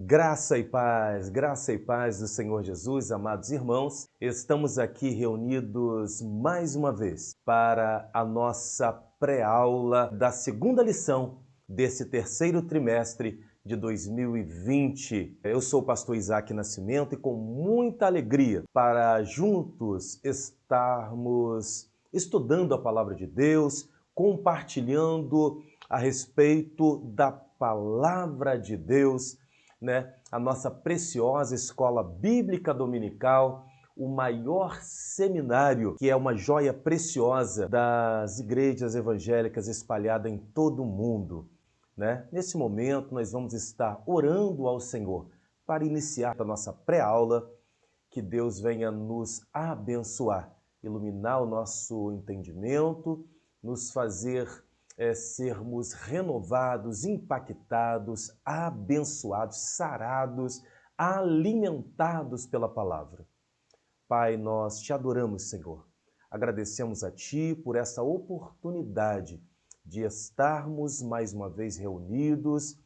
Graça e paz do Senhor Jesus, amados irmãos. Estamos aqui reunidos mais uma vez para a nossa pré-aula da segunda lição desse terceiro trimestre de 2020. Eu sou o pastor Isaac Nascimento e com muita alegria para juntos estarmos estudando a palavra de Deus, compartilhando a respeito da palavra de Deus, a nossa preciosa escola bíblica dominical, o maior seminário, que é uma joia preciosa das igrejas evangélicas espalhadas em todo o mundo. Nesse momento, nós vamos estar orando ao Senhor para iniciar a nossa pré-aula, que Deus venha nos abençoar, iluminar o nosso entendimento, nos fazer sermos renovados, impactados, abençoados, sarados, alimentados pela palavra. Pai, nós te adoramos, Senhor. Agradecemos a Ti por essa oportunidade de estarmos mais uma vez reunidos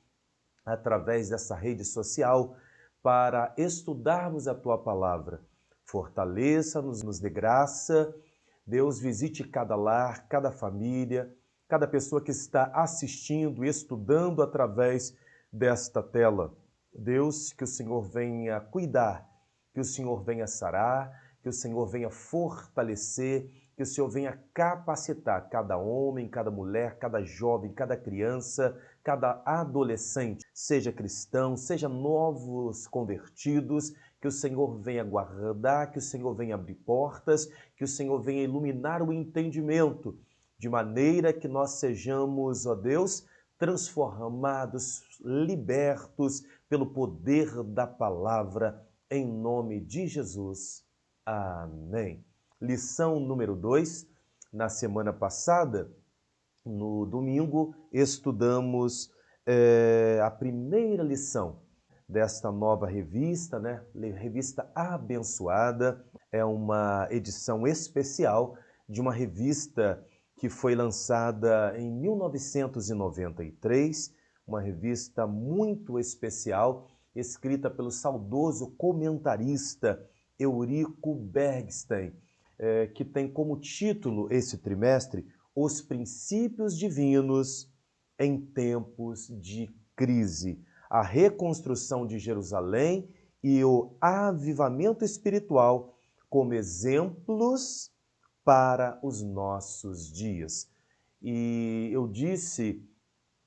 através dessa rede social para estudarmos a Tua palavra. Fortaleça-nos, nos dê graça. Deus, visite cada lar, cada família, cada pessoa que está assistindo e estudando através desta tela. Deus, que o Senhor venha cuidar, que o Senhor venha sarar, que o Senhor venha fortalecer, que o Senhor venha capacitar cada homem, cada mulher, cada jovem, cada criança, cada adolescente, seja cristão, seja novos convertidos, que o Senhor venha guardar, que o Senhor venha abrir portas, que o Senhor venha iluminar o entendimento, de maneira que nós sejamos, ó Deus, transformados, libertos pelo poder da palavra, em nome de Jesus. Amém. Lição número 2. Na semana passada, no domingo, estudamos a primeira lição desta nova revista, Revista Abençoada. É uma edição especial de uma revista que foi lançada em 1993, uma revista muito especial, escrita pelo saudoso comentarista Eurico Bergstein, que tem como título esse trimestre Os Princípios Divinos em Tempos de Crise, a reconstrução de Jerusalém e o avivamento espiritual como exemplos para os nossos dias. E eu disse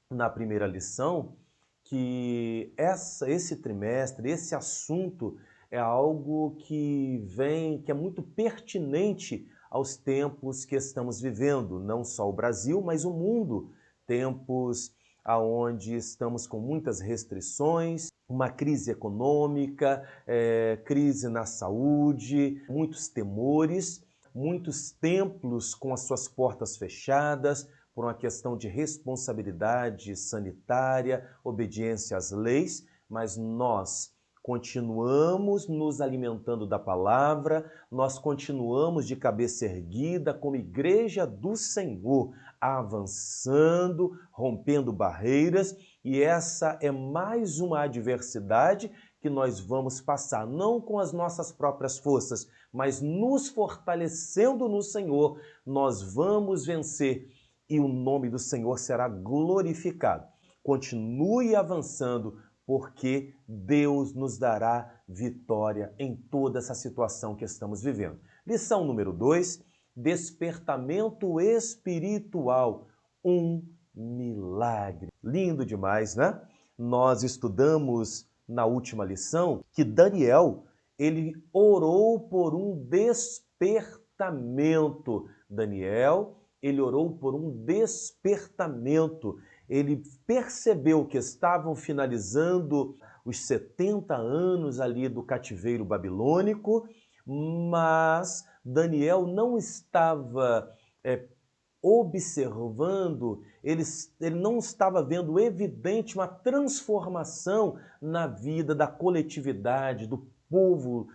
na primeira lição que esse trimestre, esse assunto é algo que é muito pertinente aos tempos que estamos vivendo, não só o Brasil, mas o mundo. Tempos onde estamos com muitas restrições, uma crise econômica, crise na saúde, muitos temores, muitos templos com as suas portas fechadas, por uma questão de responsabilidade sanitária, obediência às leis, mas nós continuamos nos alimentando da palavra, nós continuamos de cabeça erguida como igreja do Senhor, avançando, rompendo barreiras, e essa é mais uma adversidade que nós vamos passar, não com as nossas próprias forças, mas nos fortalecendo no Senhor, nós vamos vencer e o nome do Senhor será glorificado. Continue avançando, porque Deus nos dará vitória em toda essa situação que estamos vivendo. Lição número 2, despertamento espiritual, um milagre. Lindo demais, né? Nós estudamos na última lição que Daniel, ele orou por um despertamento. Daniel, ele orou por um despertamento. Ele percebeu que estavam finalizando os 70 anos ali do cativeiro babilônico, mas Daniel não estava observando, ele não estava vendo evidente uma transformação na vida da coletividade, do povo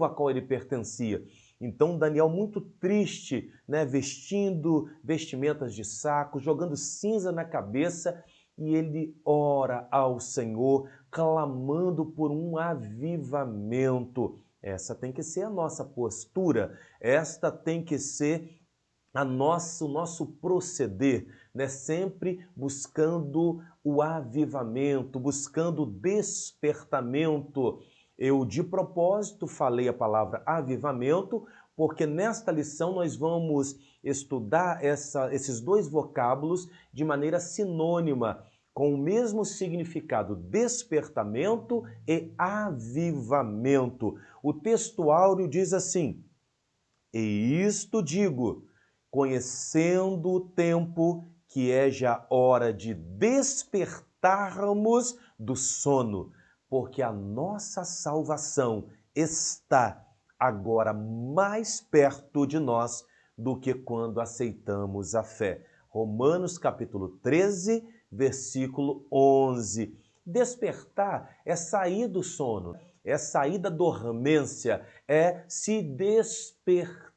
a qual ele pertencia. Então Daniel, muito triste, vestindo vestimentas de saco, jogando cinza na cabeça, e ele ora ao Senhor clamando por um avivamento. Essa tem que ser a nossa postura, esta tem que ser o nosso proceder, né? Sempre buscando o avivamento, buscando o despertamento. Eu, de propósito, falei a palavra avivamento, porque nesta lição nós vamos estudar esses dois vocábulos de maneira sinônima, com o mesmo significado, despertamento e avivamento. O texto áureo diz assim: e isto digo, conhecendo o tempo que é já hora de despertarmos do sono, porque a nossa salvação está agora mais perto de nós do que quando aceitamos a fé. Romanos capítulo 13, versículo 11. Despertar é sair do sono, é sair da dormência, é se despertar.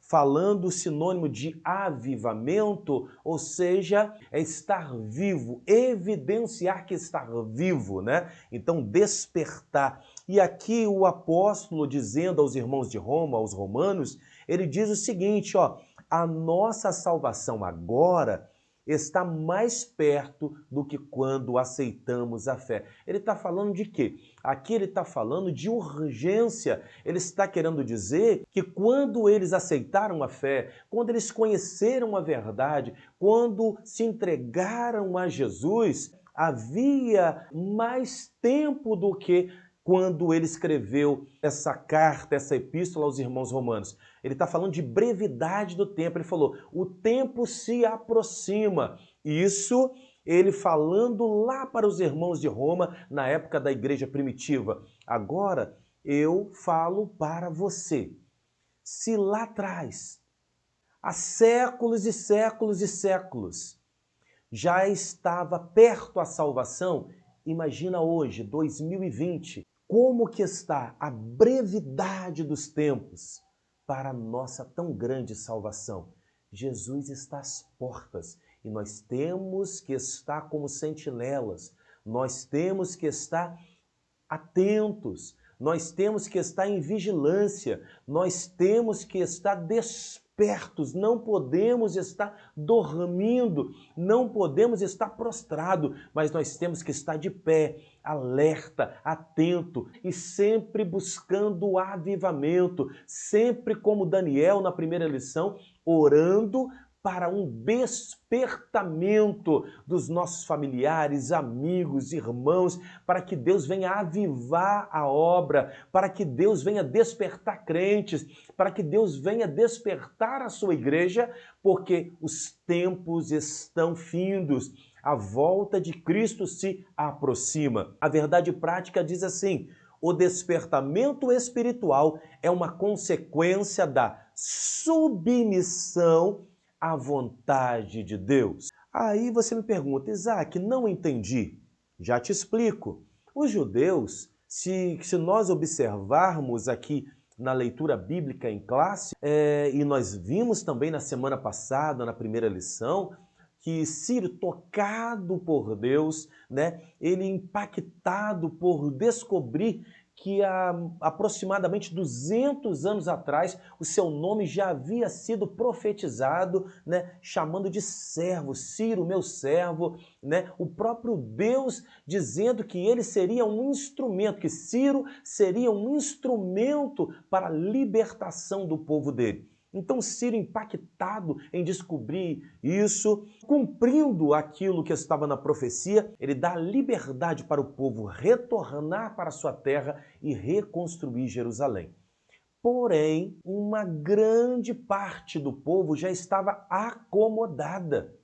Falando o sinônimo de avivamento, ou seja, é estar vivo, evidenciar que está vivo, né? Então, despertar. E aqui o apóstolo dizendo aos irmãos de Roma, aos romanos, ele diz o seguinte, ó, a nossa salvação agora está mais perto do que quando aceitamos a fé. Ele está falando de quê? Aqui ele está falando de urgência. Ele está querendo dizer que quando eles aceitaram a fé, quando eles conheceram a verdade, quando se entregaram a Jesus, havia mais tempo do que quando ele escreveu essa carta, essa epístola aos irmãos romanos. Ele está falando de brevidade do tempo. Ele falou, o tempo se aproxima. Isso ele falando lá para os irmãos de Roma, na época da igreja primitiva. Agora, eu falo para você. Se lá atrás, há séculos e séculos e séculos, já estava perto a salvação, imagina hoje, 2020, como que está a brevidade dos tempos para a nossa tão grande salvação. Jesus está às portas e nós temos que estar como sentinelas, nós temos que estar atentos, nós temos que estar em vigilância, nós temos que estar despertos, não podemos estar dormindo, não podemos estar prostrado, mas nós temos que estar de pé, alerta, atento e sempre buscando o avivamento, sempre como Daniel na primeira lição, orando para um despertamento dos nossos familiares, amigos, irmãos, para que Deus venha avivar a obra, para que Deus venha despertar crentes, para que Deus venha despertar a sua igreja, porque os tempos estão findos. A volta de Cristo se aproxima. A verdade prática diz assim: o despertamento espiritual é uma consequência da submissão à vontade de Deus. Aí você me pergunta, Isaac, não entendi. Já te explico. Os judeus, se nós observarmos aqui na leitura bíblica em classe, e nós vimos também na semana passada, na primeira lição, que Ciro, tocado por Deus, né, ele impactado por descobrir que há aproximadamente 200 anos atrás o seu nome já havia sido profetizado, né, chamando de servo, Ciro, meu servo, né, o próprio Deus dizendo que ele seria um instrumento, que Ciro seria um instrumento para a libertação do povo dele. Então Ciro, impactado em descobrir isso, cumprindo aquilo que estava na profecia, ele dá liberdade para o povo retornar para sua terra e reconstruir Jerusalém. Porém, uma grande parte do povo já estava acomodada,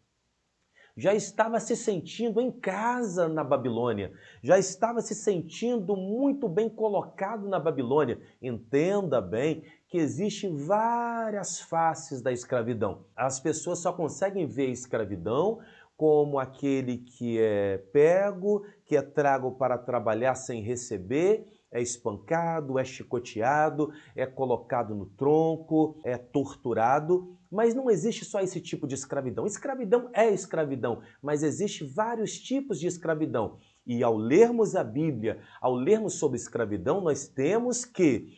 já estava se sentindo em casa na Babilônia, já estava se sentindo muito bem colocado na Babilônia. Entenda bem que existem várias faces da escravidão. As pessoas só conseguem ver a escravidão como aquele que é pego, que é trago para trabalhar sem receber, é espancado, é chicoteado, é colocado no tronco, é torturado. Mas não existe só esse tipo de escravidão. Escravidão é escravidão, mas existe vários tipos de escravidão. E ao lermos a Bíblia, ao lermos sobre escravidão, nós temos que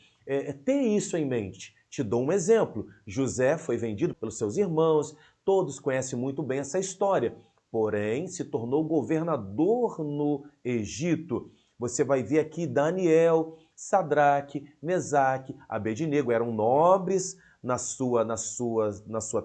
ter isso em mente. Te dou um exemplo. José foi vendido pelos seus irmãos, todos conhecem muito bem essa história. Porém, se tornou governador no Egito. Você vai ver aqui Daniel, Sadraque, Mesaque, Abednego, eram nobres na sua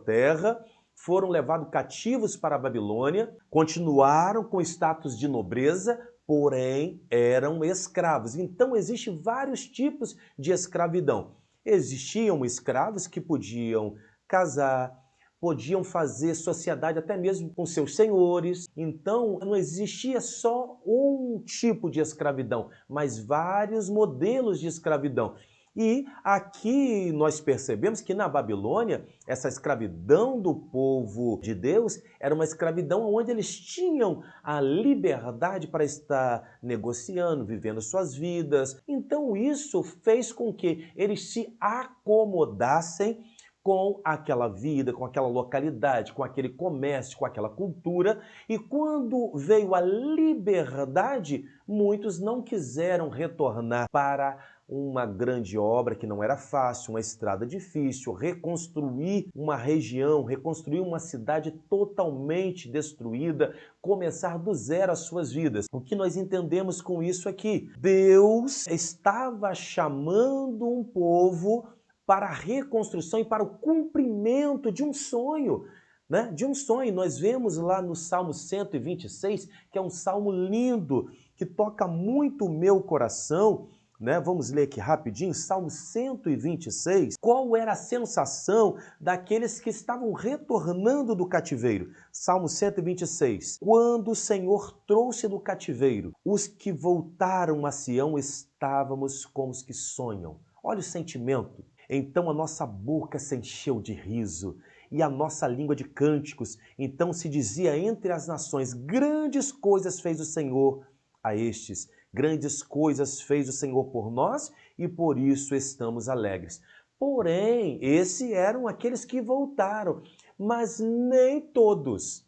terra, foram levados cativos para a Babilônia, continuaram com status de nobreza, porém eram escravos. Então existem vários tipos de escravidão. Existiam escravos que podiam casar, podiam fazer sociedade até mesmo com seus senhores. Então não existia só um tipo de escravidão, mas vários modelos de escravidão. E aqui nós percebemos que na Babilônia, essa escravidão do povo de Deus era uma escravidão onde eles tinham a liberdade para estar negociando, vivendo suas vidas. Então isso fez com que eles se acomodassem com aquela vida, com aquela localidade, com aquele comércio, com aquela cultura. E quando veio a liberdade, muitos não quiseram retornar para uma grande obra que não era fácil, uma estrada difícil, reconstruir uma região, reconstruir uma cidade totalmente destruída, começar do zero as suas vidas. O que nós entendemos com isso aqui? Deus estava chamando um povo para a reconstrução e para o cumprimento de um sonho, né? De um sonho. Nós vemos lá no Salmo 126, que é um salmo lindo, que toca muito o meu coração, né? Vamos ler aqui rapidinho, Salmo 126. Qual era a sensação daqueles que estavam retornando do cativeiro? Salmo 126. Quando o Senhor trouxe do cativeiro, os que voltaram a Sião, estávamos como os que sonham. Olha o sentimento. Então a nossa boca se encheu de riso e a nossa língua de cânticos. Então se dizia entre as nações, grandes coisas fez o Senhor a estes. Grandes coisas fez o Senhor por nós e por isso estamos alegres. Porém, esses eram aqueles que voltaram, mas nem todos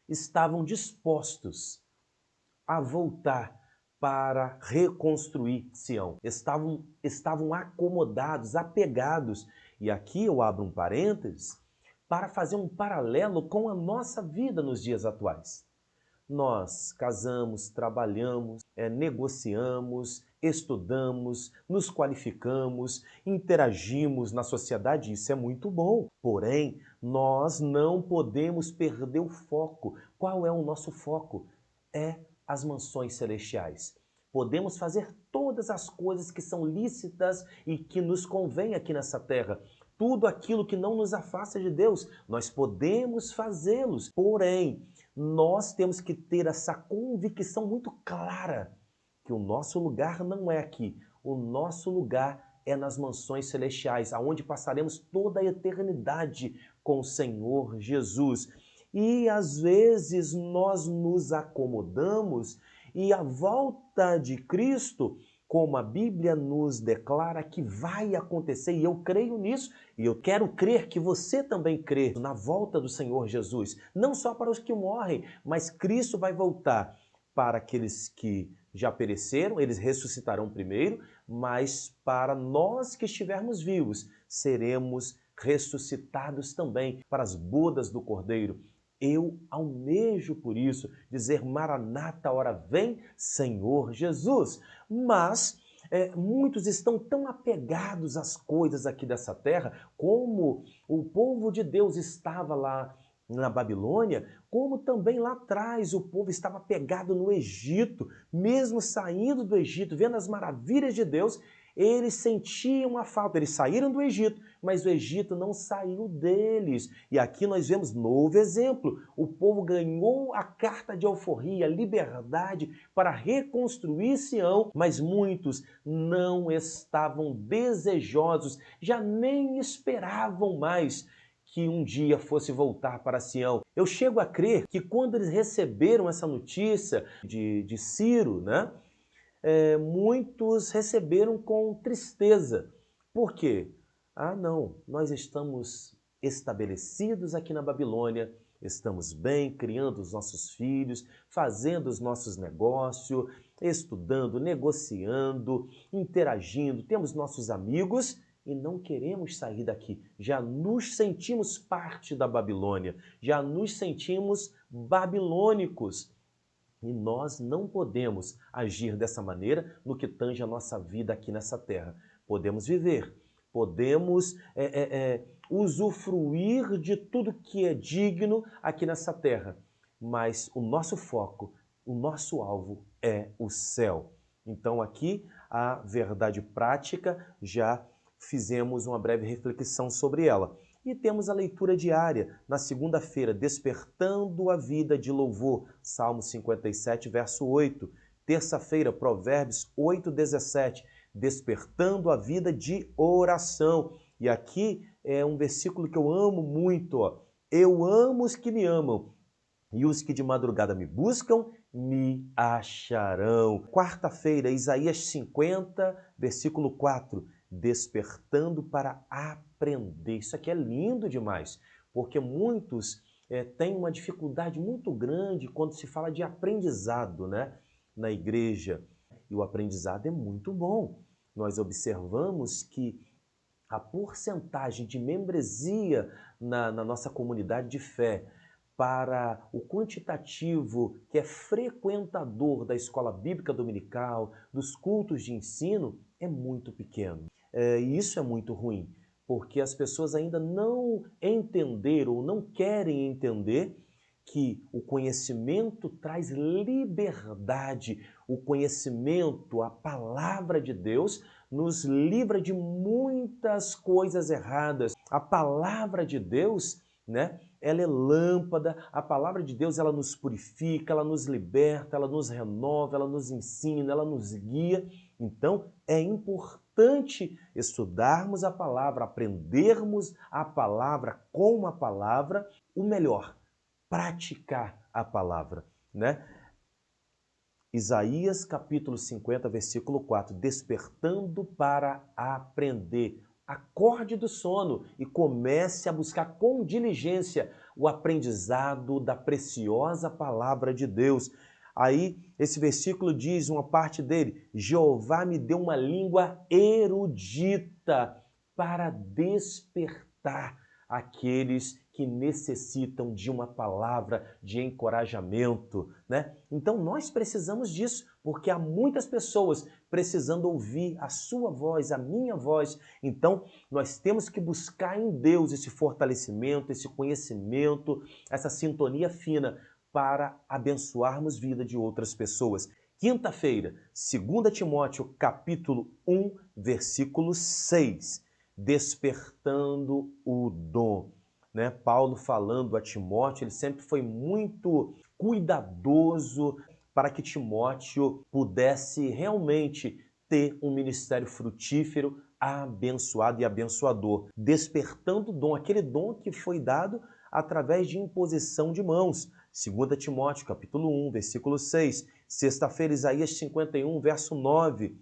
estavam dispostos a voltar para reconstruir Sião. Estavam acomodados, apegados. E aqui eu abro um parênteses para fazer um paralelo com a nossa vida nos dias atuais. Nós casamos, trabalhamos, negociamos, estudamos, nos qualificamos, interagimos na sociedade, isso é muito bom. Porém, nós não podemos perder o foco. Qual é o nosso foco? É as mansões celestiais. Podemos fazer todas as coisas que são lícitas e que nos convém aqui nessa terra. Tudo aquilo que não nos afasta de Deus, nós podemos fazê-los. Porém, nós temos que ter essa convicção muito clara que o nosso lugar não é aqui. O nosso lugar é nas mansões celestiais, aonde passaremos toda a eternidade com o Senhor Jesus. E às vezes nós nos acomodamos e a volta de Cristo, como a Bíblia nos declara que vai acontecer, e eu creio nisso, e eu quero crer que você também crê na volta do Senhor Jesus, não só para os que morrem, mas Cristo vai voltar para aqueles que já pereceram, eles ressuscitarão primeiro, mas para nós que estivermos vivos, seremos ressuscitados também para as bodas do Cordeiro. Eu almejo por isso dizer Maranata, hora vem, Senhor Jesus. Mas muitos estão tão apegados às coisas aqui dessa terra, como o povo de Deus estava lá na Babilônia, como também lá atrás o povo estava pegado no Egito, mesmo saindo do Egito, vendo as maravilhas de Deus, eles sentiam a falta. Eles saíram do Egito, mas o Egito não saiu deles. E aqui nós vemos novo exemplo. O povo ganhou a carta de alforria, liberdade para reconstruir Sião, mas muitos não estavam desejosos, já nem esperavam mais que um dia fosse voltar para Sião. Eu chego a crer que quando eles receberam essa notícia de Ciro, né? Muitos receberam com tristeza. Por quê? Ah, não, nós estamos estabelecidos aqui na Babilônia, estamos bem, criando os nossos filhos, fazendo os nossos negócios, estudando, negociando, interagindo, temos nossos amigos e não queremos sair daqui. Já nos sentimos parte da Babilônia, já nos sentimos babilônicos. E nós não podemos agir dessa maneira no que tange a nossa vida aqui nessa terra. Podemos viver, podemos usufruir de tudo que é digno aqui nessa terra, mas o nosso foco, o nosso alvo é o céu. Então aqui a verdade prática, já fizemos uma breve reflexão sobre ela. E temos a leitura diária, na segunda-feira, despertando a vida de louvor, Salmo 57, verso 8. Terça-feira, Provérbios 8, 17, despertando a vida de oração. E aqui é um versículo que eu amo muito, ó. Eu amo os que me amam, e os que de madrugada me buscam, me acharão. Quarta-feira, Isaías 50, versículo 4, despertando para aprender. Isso aqui é lindo demais, porque muitos têm uma dificuldade muito grande quando se fala de aprendizado, né, na igreja. E o aprendizado é muito bom. Nós observamos que a porcentagem de membresia na nossa comunidade de fé para o quantitativo que é frequentador da escola bíblica dominical, dos cultos de ensino, é muito pequeno. E isso é muito ruim, porque as pessoas ainda não entenderam ou não querem entender que o conhecimento traz liberdade, o conhecimento, a palavra de Deus, nos livra de muitas coisas erradas. A palavra de Deus, né, ela é lâmpada, a palavra de Deus ela nos purifica, ela nos liberta, ela nos renova, ela nos ensina, ela nos guia. Então é importante estudarmos a palavra, aprendermos a palavra com a palavra, o melhor, praticar a palavra, né? Isaías capítulo 50, versículo 4, despertando para aprender. Acorde do sono e comece a buscar com diligência o aprendizado da preciosa palavra de Deus. Aí, esse versículo diz, uma parte dele, Jeová me deu uma língua erudita para despertar aqueles que necessitam de uma palavra de encorajamento, né? Então nós precisamos disso, porque há muitas pessoas precisando ouvir a sua voz, a minha voz. Então nós temos que buscar em Deus esse fortalecimento, esse conhecimento, essa sintonia fina para abençoarmos a vida de outras pessoas. Quinta-feira, 2 Timóteo capítulo 1, versículo 6, despertando o dom. Né? Paulo falando a Timóteo, ele sempre foi muito cuidadoso para que Timóteo pudesse realmente ter um ministério frutífero, abençoado e abençoador, despertando o dom, aquele dom que foi dado através de imposição de mãos. 2 Timóteo, capítulo 1, versículo 6. Sexta-feira, Isaías 51, verso 9.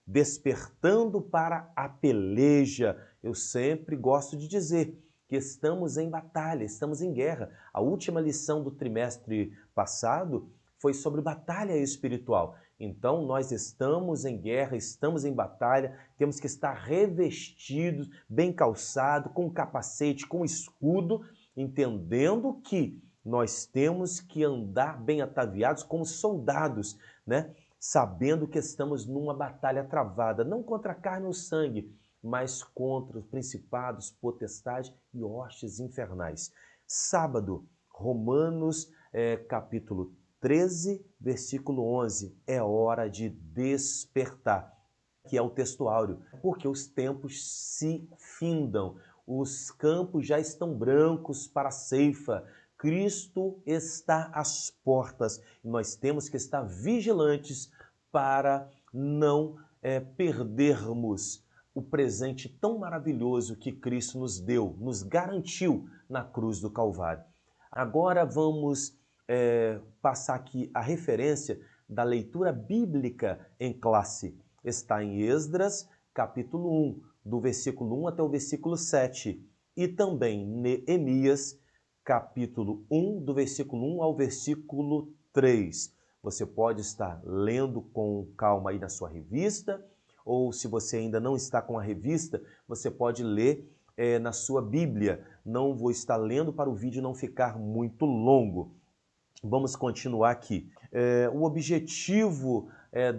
Despertando para a peleja. Eu sempre gosto de dizer que estamos em batalha, estamos em guerra. A última lição do trimestre passado foi sobre batalha espiritual. Então, nós estamos em guerra, estamos em batalha, temos que estar revestidos, bem calçados, com capacete, com escudo, entendendo que nós temos que andar bem ataviados como soldados, né? Sabendo que estamos numa batalha travada, não contra a carne ou sangue, mas contra os principados, potestades e hostes infernais. Sábado, Romanos capítulo 13, versículo 11, é hora de despertar, que é o texto áureo, porque os tempos se findam, os campos já estão brancos para a ceifa, Cristo está às portas e nós temos que estar vigilantes para não perdermos o presente tão maravilhoso que Cristo nos deu, nos garantiu na cruz do Calvário. Agora vamos passar aqui a referência da leitura bíblica em classe. Está em Esdras, capítulo 1, do versículo 1 até o versículo 7. e também Neemias, capítulo 1, do versículo 1 ao versículo 3. Você pode estar lendo com calma aí na sua revista, ou se você ainda não está com a revista, você pode ler na sua Bíblia. Não vou estar lendo para o vídeo não ficar muito longo. Vamos continuar aqui. O objetivo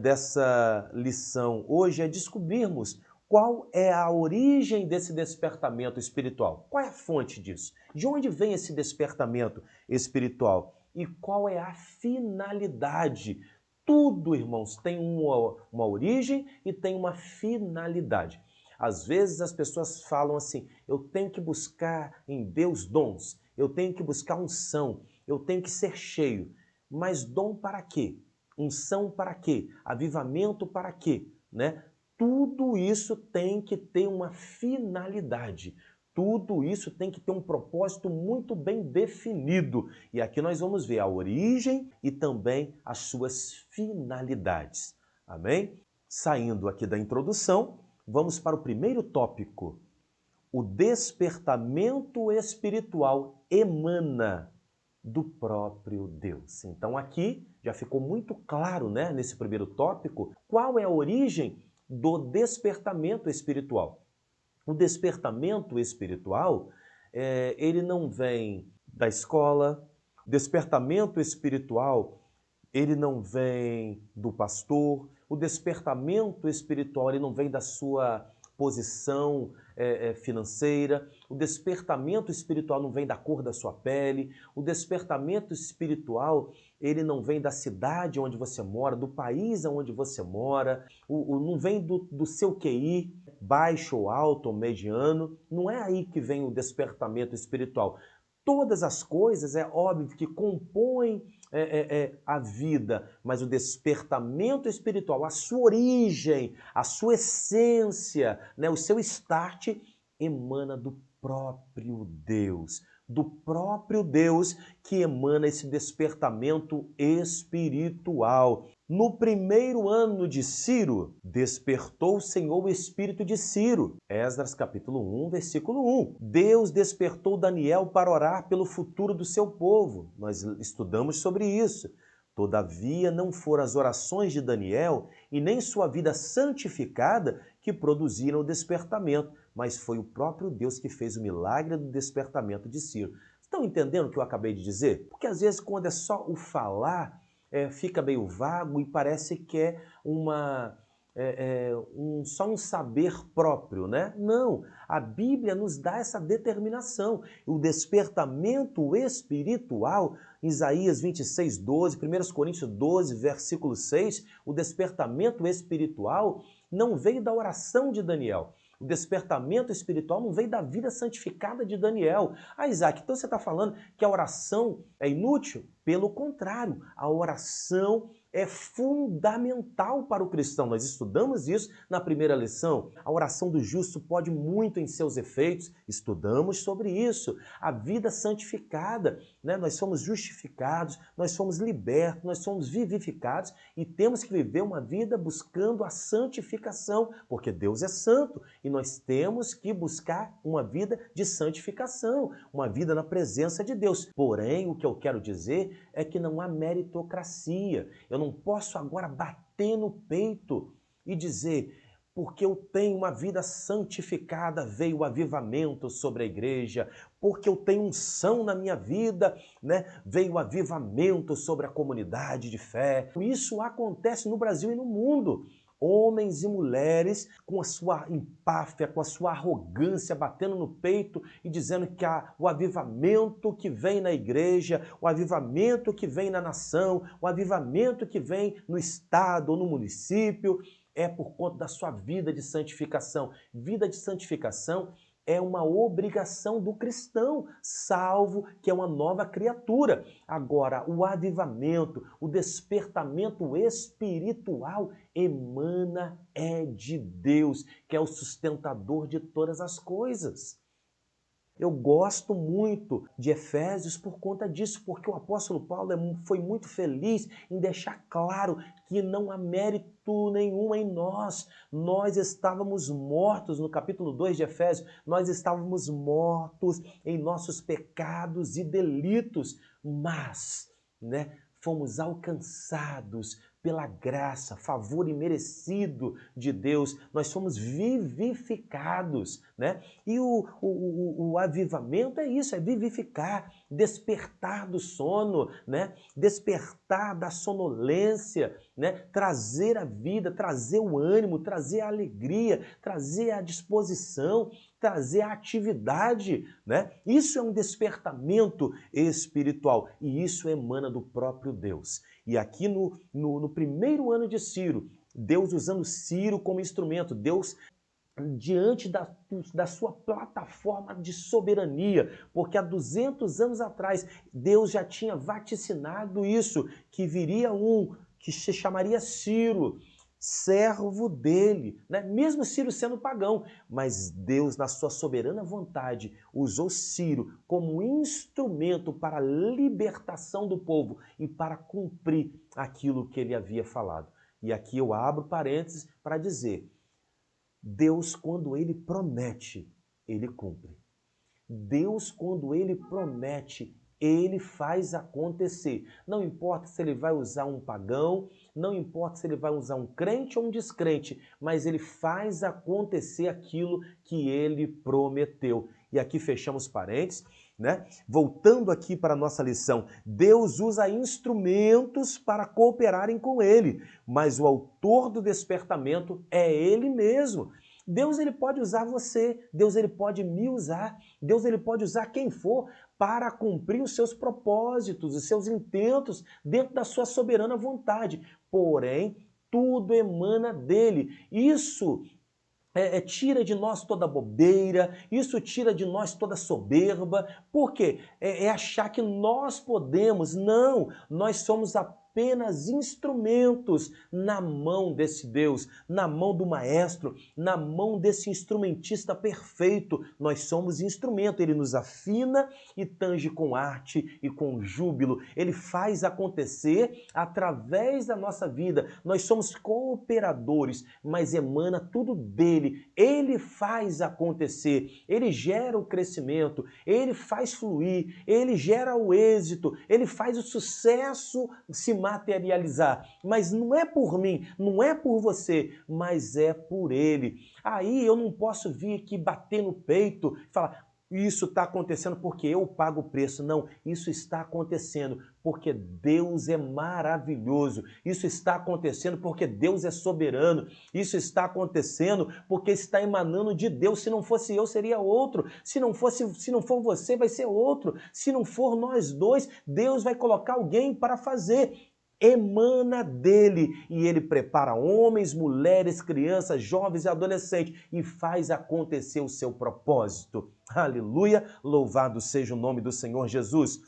dessa lição hoje é descobrirmos qual é a origem desse despertamento espiritual. Qual é a fonte disso? De onde vem esse despertamento espiritual? E qual é a finalidade? Tudo, irmãos, tem uma origem e tem uma finalidade. Às vezes as pessoas falam assim, eu tenho que buscar em Deus dons, eu tenho que buscar unção, eu tenho que ser cheio. Mas dom para quê? Unção para quê? Avivamento para quê? Né? Tudo isso tem que ter uma finalidade. Tudo isso tem que ter um propósito muito bem definido. E aqui nós vamos ver a origem e também as suas finalidades. Amém? Saindo aqui da introdução, vamos para o primeiro tópico. O despertamento espiritual emana do próprio Deus. Então aqui já ficou muito claro, né, nesse primeiro tópico, qual é a origem do despertamento espiritual. O despertamento espiritual, ele não vem da escola, despertamento espiritual, ele não vem do pastor, o despertamento espiritual, ele não vem da sua posição financeira, o despertamento espiritual não vem da cor da sua pele, o despertamento espiritual, ele não vem da cidade onde você mora, do país onde você mora, não vem do seu QI, baixo ou alto ou mediano, não é aí que vem o despertamento espiritual. Todas as coisas, é óbvio, que compõem a vida, mas o despertamento espiritual, a sua origem, a sua essência, né, o seu start, emana do próprio Deus que emana esse despertamento espiritual. No primeiro ano de Ciro, despertou o Senhor o espírito de Ciro. Esdras capítulo 1, versículo 1. Deus despertou Daniel para orar pelo futuro do seu povo. Nós estudamos sobre isso. Todavia, não foram as orações de Daniel e nem sua vida santificada que produziram o despertamento, mas foi o próprio Deus que fez o milagre do despertamento de Ciro. Estão entendendo o que eu acabei de dizer? Porque às vezes quando é só o falar, fica meio vago e parece que é só um saber próprio, né? Não, a Bíblia nos dá essa determinação. O despertamento espiritual, Isaías 26, 12, 1 Coríntios 12, versículo 6, o despertamento espiritual não veio da oração de Daniel. O despertamento espiritual não veio da vida santificada de Daniel. Ah, Isaac, então você está falando que a oração é inútil? Pelo contrário, a oração é fundamental para o cristão. Nós estudamos isso na primeira lição. A oração do justo pode muito em seus efeitos. Estudamos sobre isso. A vida santificada, né? Nós somos justificados, nós somos libertos, nós somos vivificados e temos que viver uma vida buscando a santificação, porque Deus é santo e nós temos que buscar uma vida de santificação, uma vida na presença de Deus. Porém, o que eu quero dizer é que não há meritocracia. Eu não posso agora bater no peito e dizer, porque eu tenho uma vida santificada, veio o avivamento sobre a igreja, porque eu tenho unção na minha vida, né, veio o avivamento sobre a comunidade de fé. Isso acontece no Brasil e no mundo. Homens e mulheres com a sua empáfia, com a sua arrogância, batendo no peito e dizendo que o avivamento que vem na igreja, o avivamento que vem na nação, o avivamento que vem no estado ou no município, é por conta da sua vida de santificação. Vida de santificação é uma obrigação do cristão, salvo que é uma nova criatura. Agora, o avivamento, o despertamento espiritual emana de Deus, que é o sustentador de todas as coisas. Eu gosto muito de Efésios por conta disso, porque o apóstolo Paulo foi muito feliz em deixar claro que não há mérito nenhum em nós. Nós estávamos mortos, no capítulo 2 de Efésios, nós estávamos mortos em nossos pecados e delitos, mas, fomos alcançados pela graça, favor imerecido de Deus, nós somos vivificados, E o avivamento é isso, é vivificar, despertar do sono, Despertar da sonolência, Trazer a vida, trazer o ânimo, trazer a alegria, trazer a disposição, trazer a atividade, Isso é um despertamento espiritual e isso emana do próprio Deus. E aqui no primeiro ano de Ciro, Deus usando Ciro como instrumento, Deus diante da sua plataforma de soberania, porque há 200 anos atrás Deus já tinha vaticinado isso, que viria um que se chamaria Ciro, servo dele, Mesmo Ciro sendo pagão, mas Deus, na sua soberana vontade, usou Ciro como instrumento para a libertação do povo e para cumprir aquilo que ele havia falado. E aqui eu abro parênteses para dizer, Deus, quando ele promete, ele cumpre. Deus, quando ele promete, ele faz acontecer. Não importa se ele vai usar um pagão, não importa se ele vai usar um crente ou um descrente, mas ele faz acontecer aquilo que ele prometeu. E aqui fechamos parênteses, Voltando aqui para a nossa lição, Deus usa instrumentos para cooperarem com ele, mas o autor do despertamento é ele mesmo. Deus ele pode usar você, Deus ele pode me usar, Deus ele pode usar quem for para cumprir os seus propósitos, os seus intentos dentro da sua soberana vontade. Porém, tudo emana dele. Isso tira de nós toda bobeira, isso tira de nós toda soberba. Por quê? É achar que nós podemos. Não, nós somos apenas instrumentos na mão desse Deus, na mão do maestro, na mão desse instrumentista perfeito. Nós somos instrumento, ele nos afina e tange com arte e com júbilo. Ele faz acontecer através da nossa vida. Nós somos cooperadores, mas emana tudo dele. Ele faz acontecer, ele gera o crescimento, ele faz fluir, ele gera o êxito, ele faz o sucesso se materializar. Mas não é por mim, não é por você, mas é por ele. Aí eu não posso vir aqui bater no peito e falar, isso está acontecendo porque eu pago o preço. Não, isso está acontecendo porque Deus é maravilhoso. Isso está acontecendo porque Deus é soberano. Isso está acontecendo porque está emanando de Deus. Se não fosse eu, seria outro. Se não for você, vai ser outro. Se não for nós dois, Deus vai colocar alguém para fazer. Emana dele e ele prepara homens, mulheres, crianças, jovens e adolescentes e faz acontecer o seu propósito. Aleluia! Louvado seja o nome do Senhor Jesus.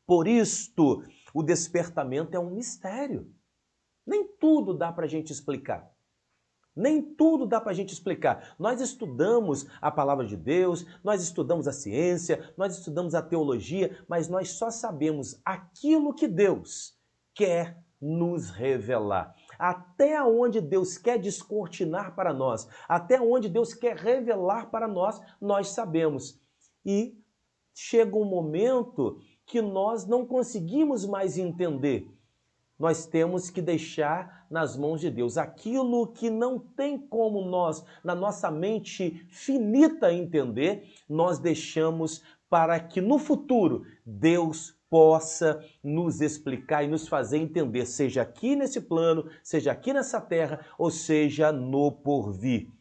Por isto, o despertamento é um mistério. Nem tudo dá para a gente explicar. Nem tudo dá para a gente explicar. Nós estudamos a palavra de Deus, nós estudamos a ciência, nós estudamos a teologia, mas nós só sabemos aquilo que Deus quer nos revelar. Até onde Deus quer descortinar para nós, até onde Deus quer revelar para nós, nós sabemos. E chega um momento que nós não conseguimos mais entender. Nós temos que deixar nas mãos de Deus. Aquilo que não tem como nós, na nossa mente finita, entender, nós deixamos para que no futuro Deus possa nos explicar e nos fazer entender, seja aqui nesse plano, seja aqui nessa terra, ou seja no porvir.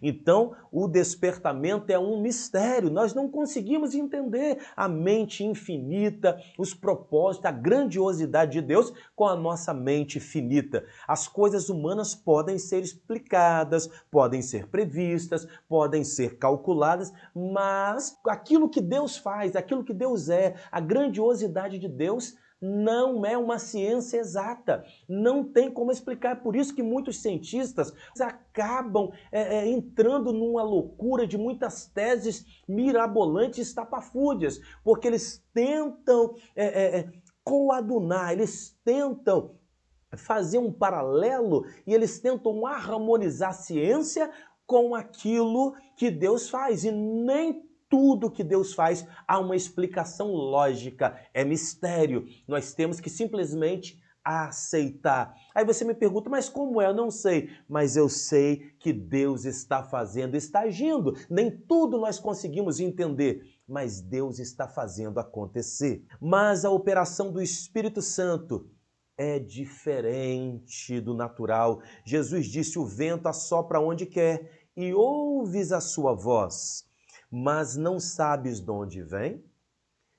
Então, o despertamento é um mistério. Nós não conseguimos entender a mente infinita, os propósitos, a grandiosidade de Deus com a nossa mente finita. As coisas humanas podem ser explicadas, podem ser previstas, podem ser calculadas, mas aquilo que Deus faz, aquilo que Deus é, a grandiosidade de Deus, Não é uma ciência exata, não tem como explicar. É por isso que muitos cientistas acabam entrando numa loucura de muitas teses mirabolantes e estapafúrdias, porque eles tentam coadunar, eles tentam fazer um paralelo e eles tentam harmonizar a ciência com aquilo que Deus faz. E nem tudo que Deus faz há uma explicação lógica, é mistério. Nós temos que simplesmente aceitar. Aí você me pergunta, mas como é? Eu não sei. Mas eu sei que Deus está fazendo, está agindo. Nem tudo nós conseguimos entender, mas Deus está fazendo acontecer. Mas a operação do Espírito Santo é diferente do natural. Jesus disse: o vento assopra onde quer e ouves a sua voz, mas não sabes de onde vem,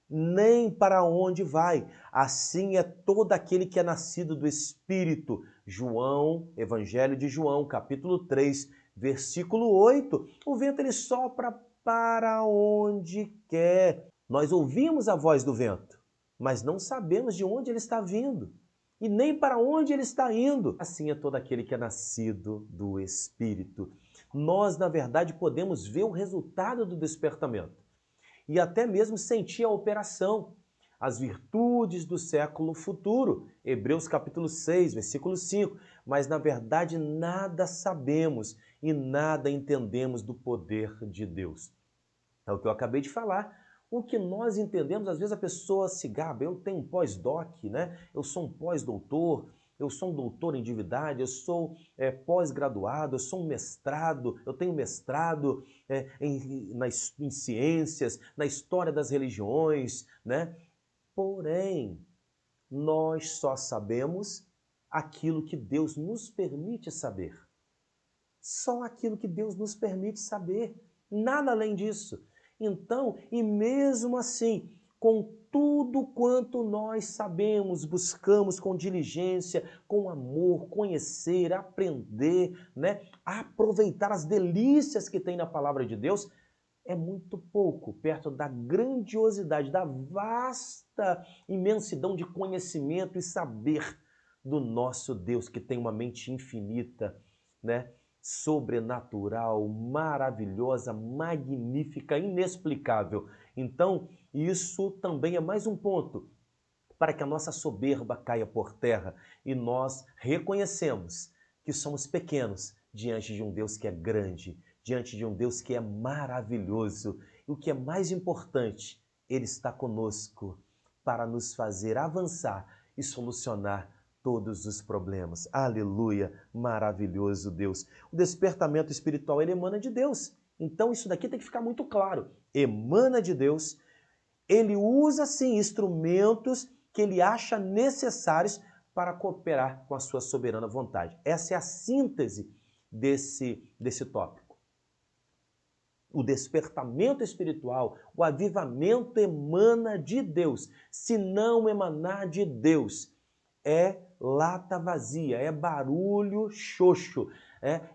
nem para onde vai. Assim é todo aquele que é nascido do Espírito. João, Evangelho de João, capítulo 3, versículo 8. O vento ele sopra para onde quer. Nós ouvimos a voz do vento, mas não sabemos de onde ele está vindo e nem para onde ele está indo. Assim é todo aquele que é nascido do Espírito. Nós, na verdade, podemos ver o resultado do despertamento e até mesmo sentir a operação, as virtudes do século futuro. Hebreus capítulo 6, versículo 5. Mas, na verdade, nada sabemos e nada entendemos do poder de Deus. É o que eu acabei de falar. O que nós entendemos, às vezes a pessoa se gaba, eu tenho um pós-doc, né? Eu sou um pós-doutor, eu sou um doutor em divindade, eu sou pós-graduado, eu sou um mestrado, eu tenho mestrado em ciências, na história das religiões, né? Porém, nós só sabemos aquilo que Deus nos permite saber. Só aquilo que Deus nos permite saber, nada além disso. Então, e mesmo assim, com tudo quanto nós sabemos, buscamos com diligência, com amor, conhecer, aprender, né? Aproveitar as delícias que tem na palavra de Deus, é muito pouco perto da grandiosidade, da vasta imensidão de conhecimento e saber do nosso Deus, que tem uma mente infinita, né? Sobrenatural, maravilhosa, magnífica, inexplicável. Então, isso também é mais um ponto para que a nossa soberba caia por terra e nós reconhecemos que somos pequenos diante de um Deus que é grande, diante de um Deus que é maravilhoso. E o que é mais importante, Ele está conosco para nos fazer avançar e solucionar todos os problemas. Aleluia, maravilhoso Deus. O despertamento espiritual, ele emana de Deus. Então isso daqui tem que ficar muito claro. Emana de Deus, ele usa sim instrumentos que ele acha necessários para cooperar com a sua soberana vontade. Essa é a síntese desse tópico. O despertamento espiritual, o avivamento emana de Deus. Se não emanar de Deus, é lata vazia, é barulho xoxo,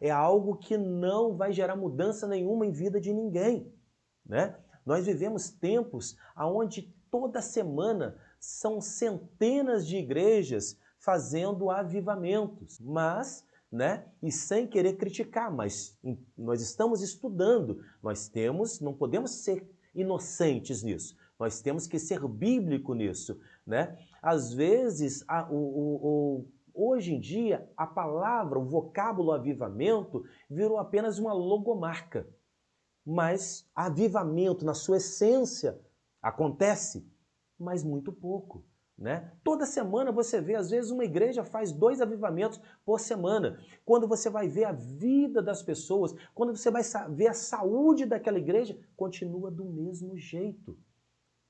é algo que não vai gerar mudança nenhuma em vida de ninguém, né? Nós vivemos tempos onde toda semana são centenas de igrejas fazendo avivamentos, mas, né, e sem querer criticar, mas nós estamos estudando, não podemos ser inocentes nisso, nós temos que ser bíblico nisso, né? Às vezes, hoje em dia, a palavra, o vocábulo avivamento virou apenas uma logomarca. Mas avivamento na sua essência acontece, mas muito pouco, né? Toda semana você vê, às vezes uma igreja faz 2 avivamentos por semana. Quando você vai ver a vida das pessoas, quando você vai ver a saúde daquela igreja, continua do mesmo jeito.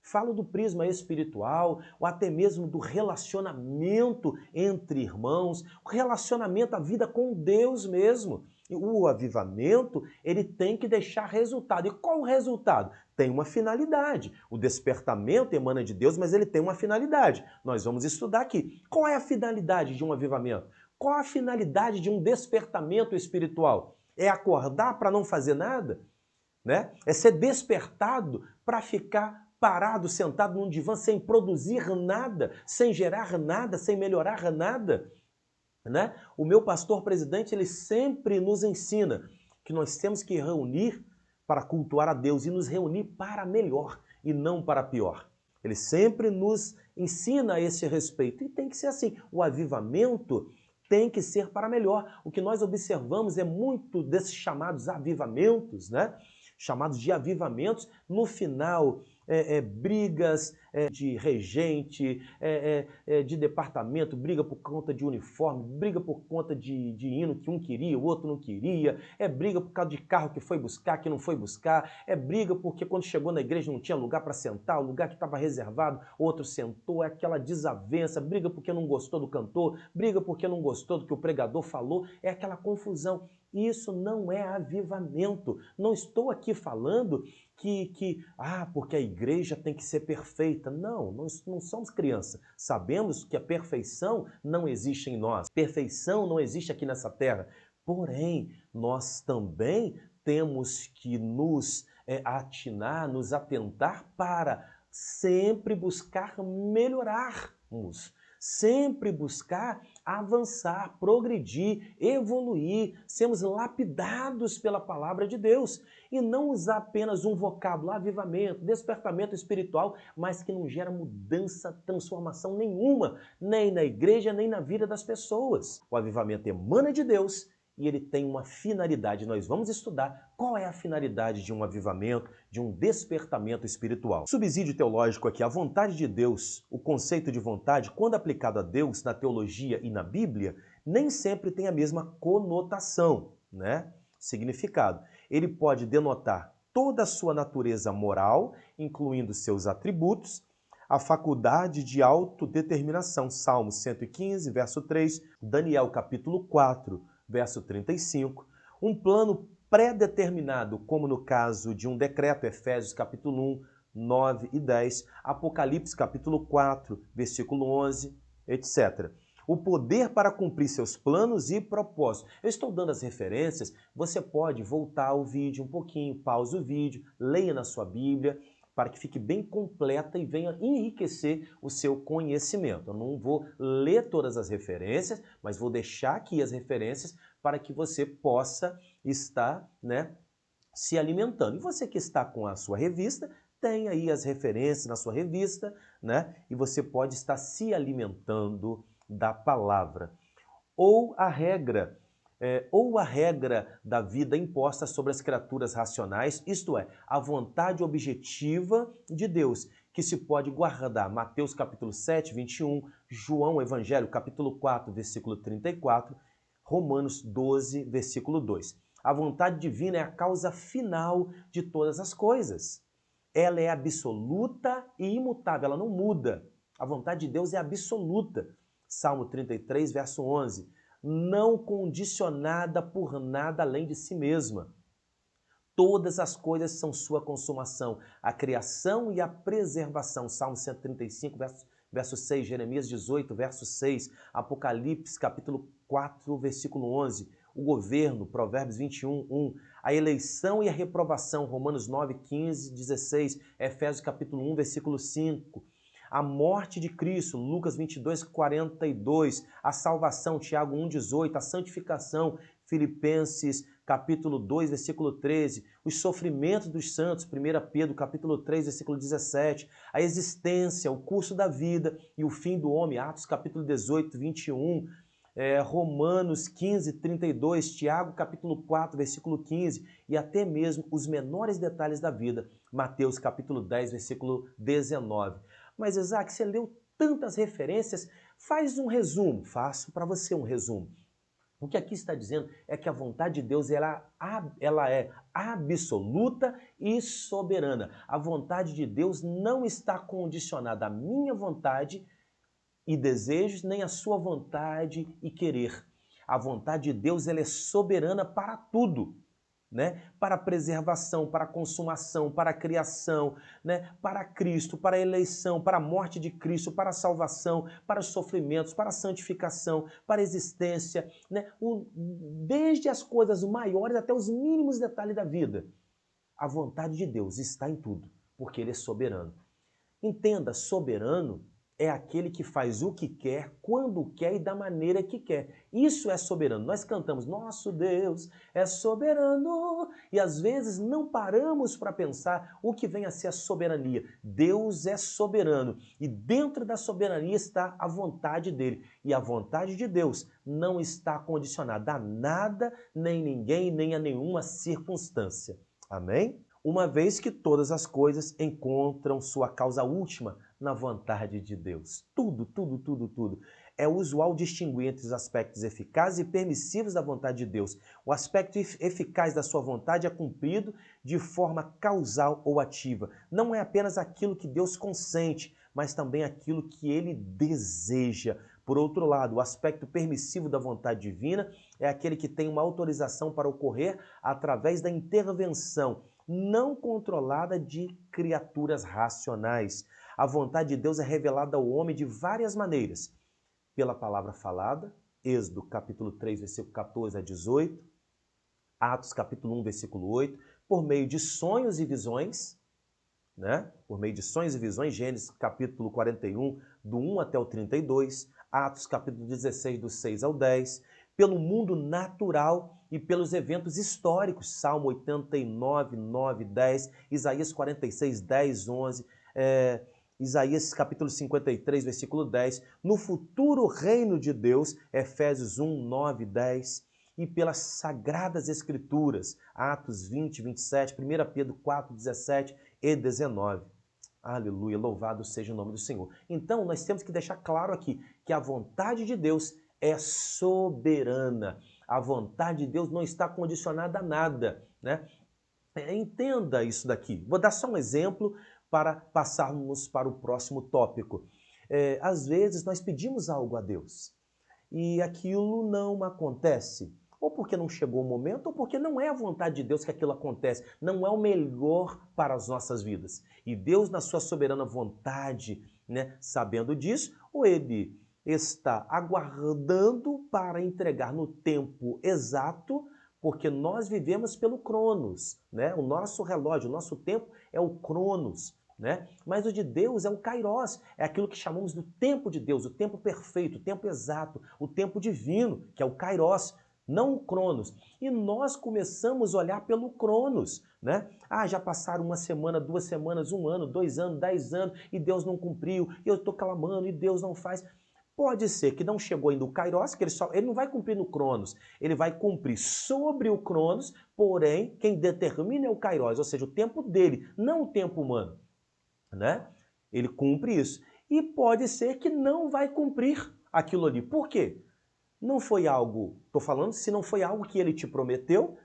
Falo do prisma espiritual, ou até mesmo do relacionamento entre irmãos, o relacionamento, a vida com Deus mesmo. O avivamento, ele tem que deixar resultado. E qual o resultado? Tem uma finalidade. O despertamento emana de Deus, mas ele tem uma finalidade. Nós vamos estudar aqui. Qual é a finalidade de um avivamento? Qual a finalidade de um despertamento espiritual? É acordar para não fazer nada? Né? É ser despertado para ficar parado, sentado num divã, sem produzir nada, sem gerar nada, sem melhorar nada, né? O meu pastor presidente, ele sempre nos ensina que nós temos que reunir para cultuar a Deus e nos reunir para melhor e não para pior. Ele sempre nos ensina a esse respeito e tem que ser assim. O avivamento tem que ser para melhor. O que nós observamos é muito desses chamados avivamentos, né? Chamados de avivamentos, no final, brigas de regente, de departamento, briga por conta de uniforme, briga por conta de hino que um queria, o outro não queria, briga por causa de carro que foi buscar, que não foi buscar, briga porque quando chegou na igreja não tinha lugar para sentar, o lugar que estava reservado, outro sentou, é aquela desavença, briga porque não gostou do cantor, briga porque não gostou do que o pregador falou, é aquela confusão. Isso não é avivamento. Não estou aqui falando porque a igreja tem que ser perfeita. Não, nós não somos crianças. Sabemos que a perfeição não existe em nós. Perfeição não existe aqui nessa terra. Porém, nós também temos que nos atinar, nos atentar para sempre buscar melhorarmos. Sempre buscar avançar, progredir, evoluir, sermos lapidados pela palavra de Deus e não usar apenas um vocábulo, avivamento, despertamento espiritual, mas que não gera mudança, transformação nenhuma, nem na igreja, nem na vida das pessoas. O avivamento emana de Deus e ele tem uma finalidade. Nós vamos estudar qual é a finalidade de um avivamento, de um despertamento espiritual. Subsídio teológico aqui, a vontade de Deus, o conceito de vontade, quando aplicado a Deus na teologia e na Bíblia, nem sempre tem a mesma conotação, né? Significado. Ele pode denotar toda a sua natureza moral, incluindo seus atributos, a faculdade de autodeterminação, Salmo 115, verso 3, Daniel capítulo 4, verso 35, um plano pré-determinado, como no caso de um decreto, Efésios capítulo 1, 9 e 10, Apocalipse capítulo 4, versículo 11, etc. O poder para cumprir seus planos e propósitos. Eu estou dando as referências, você pode voltar ao vídeo um pouquinho, pause o vídeo, leia na sua Bíblia, para que fique bem completa e venha enriquecer o seu conhecimento. Eu não vou ler todas as referências, mas vou deixar aqui as referências para que você possa estar, se alimentando. E você que está com a sua revista, tem aí as referências na sua revista, e você pode estar se alimentando da palavra. Ou a regra da vida imposta sobre as criaturas racionais, isto é, a vontade objetiva de Deus, que se pode guardar. Mateus capítulo 7, 21, João Evangelho capítulo 4, versículo 34, Romanos 12, versículo 2. A vontade divina é a causa final de todas as coisas. Ela é absoluta e imutável, ela não muda. A vontade de Deus é absoluta. Salmo 33, verso 11. Não condicionada por nada além de si mesma. Todas as coisas são sua consumação, a criação e a preservação. Salmo 135, verso 6, Jeremias 18, verso 6, Apocalipse, capítulo 4, versículo 11, o governo, Provérbios 21, 1, a eleição e a reprovação, Romanos 9, 15, 16, Efésios, capítulo 1, versículo 5, a morte de Cristo, Lucas 22, 42, a salvação, Tiago 1, 18, a santificação, Filipenses, capítulo 2, versículo 13, os sofrimentos dos santos, 1 Pedro, capítulo 3, versículo 17, a existência, o curso da vida e o fim do homem, Atos, capítulo 18, 21, Romanos 15, 32, Tiago, capítulo 4, versículo 15, e até mesmo os menores detalhes da vida, Mateus, capítulo 10, versículo 19. Mas, Isaac, você leu tantas referências, faz um resumo. Faço para você um resumo. O que aqui está dizendo é que a vontade de Deus ela é absoluta e soberana. A vontade de Deus não está condicionada à minha vontade e desejos, nem à sua vontade e querer. A vontade de Deus ela é soberana para tudo. Para a preservação, para a consumação, para a criação, para Cristo, para a eleição, para a morte de Cristo, para a salvação, para os sofrimentos, para a santificação, para a existência, desde as coisas maiores até os mínimos detalhes da vida. A vontade de Deus está em tudo, porque Ele é soberano. Entenda, soberano é aquele que faz o que quer, quando quer e da maneira que quer. Isso é soberano. Nós cantamos, nosso Deus é soberano, e às vezes não paramos para pensar o que vem a ser a soberania. Deus é soberano, e dentro da soberania está a vontade dele. E a vontade de Deus não está condicionada a nada, nem ninguém, nem a nenhuma circunstância. Amém? Uma vez que todas as coisas encontram sua causa última na vontade de Deus. Tudo, tudo, tudo, tudo. É usual distinguir entre os aspectos eficazes e permissivos da vontade de Deus. O aspecto eficaz da sua vontade é cumprido de forma causal ou ativa. Não é apenas aquilo que Deus consente, mas também aquilo que ele deseja. Por outro lado, o aspecto permissivo da vontade divina é aquele que tem uma autorização para ocorrer através da intervenção não controlada de criaturas racionais. A vontade de Deus é revelada ao homem de várias maneiras. Pela palavra falada, Êxodo capítulo 3, versículo 14 a 18, Atos capítulo 1, versículo 8, por meio de sonhos e visões, né? Por meio de sonhos e visões, Gênesis capítulo 41, do 1 até o 32, Atos capítulo 16, do 6 ao 10, pelo mundo natural e pelos eventos históricos, Salmo 89, 9, 10, Isaías 46, 10, 11, Isaías capítulo 53, versículo 10, no futuro reino de Deus, Efésios 1, 9, 10, e pelas sagradas escrituras, Atos 20, 27, 1 Pedro 4, 17 e 19. Aleluia, louvado seja o nome do Senhor. Então, nós temos que deixar claro aqui que a vontade de Deus é soberana. A vontade de Deus não está condicionada a nada, né? Entenda isso daqui. Vou dar só um exemplo para passarmos para o próximo tópico. Às vezes nós pedimos algo a Deus e aquilo não acontece. Ou porque não chegou o momento, ou porque não é a vontade de Deus que aquilo acontece. Não é o melhor para as nossas vidas. E Deus, na sua soberana vontade, né, sabendo disso, ou Ele está aguardando para entregar no tempo exato, porque nós vivemos pelo Cronos, né? O nosso relógio, o nosso tempo é o Cronos, né? Mas o de Deus é o Kairos, é aquilo que chamamos do tempo de Deus, o tempo perfeito, o tempo exato, o tempo divino, que é o Kairos, não o Cronos. E nós começamos a olhar pelo Cronos, né? Ah, já passaram uma semana, 2 semanas, 1 ano, 2 anos, 10 anos, e Deus não cumpriu, e eu estou clamando, e Deus não faz. Pode ser que não chegou ainda o Kairos, que ele não vai cumprir no Cronos, ele vai cumprir sobre o Cronos, porém, quem determina é o Kairos, ou seja, o tempo dele, não o tempo humano, né? Ele cumpre isso. E pode ser que não vai cumprir aquilo ali. Por quê? Não foi algo, estou falando, se não foi algo que ele te prometeu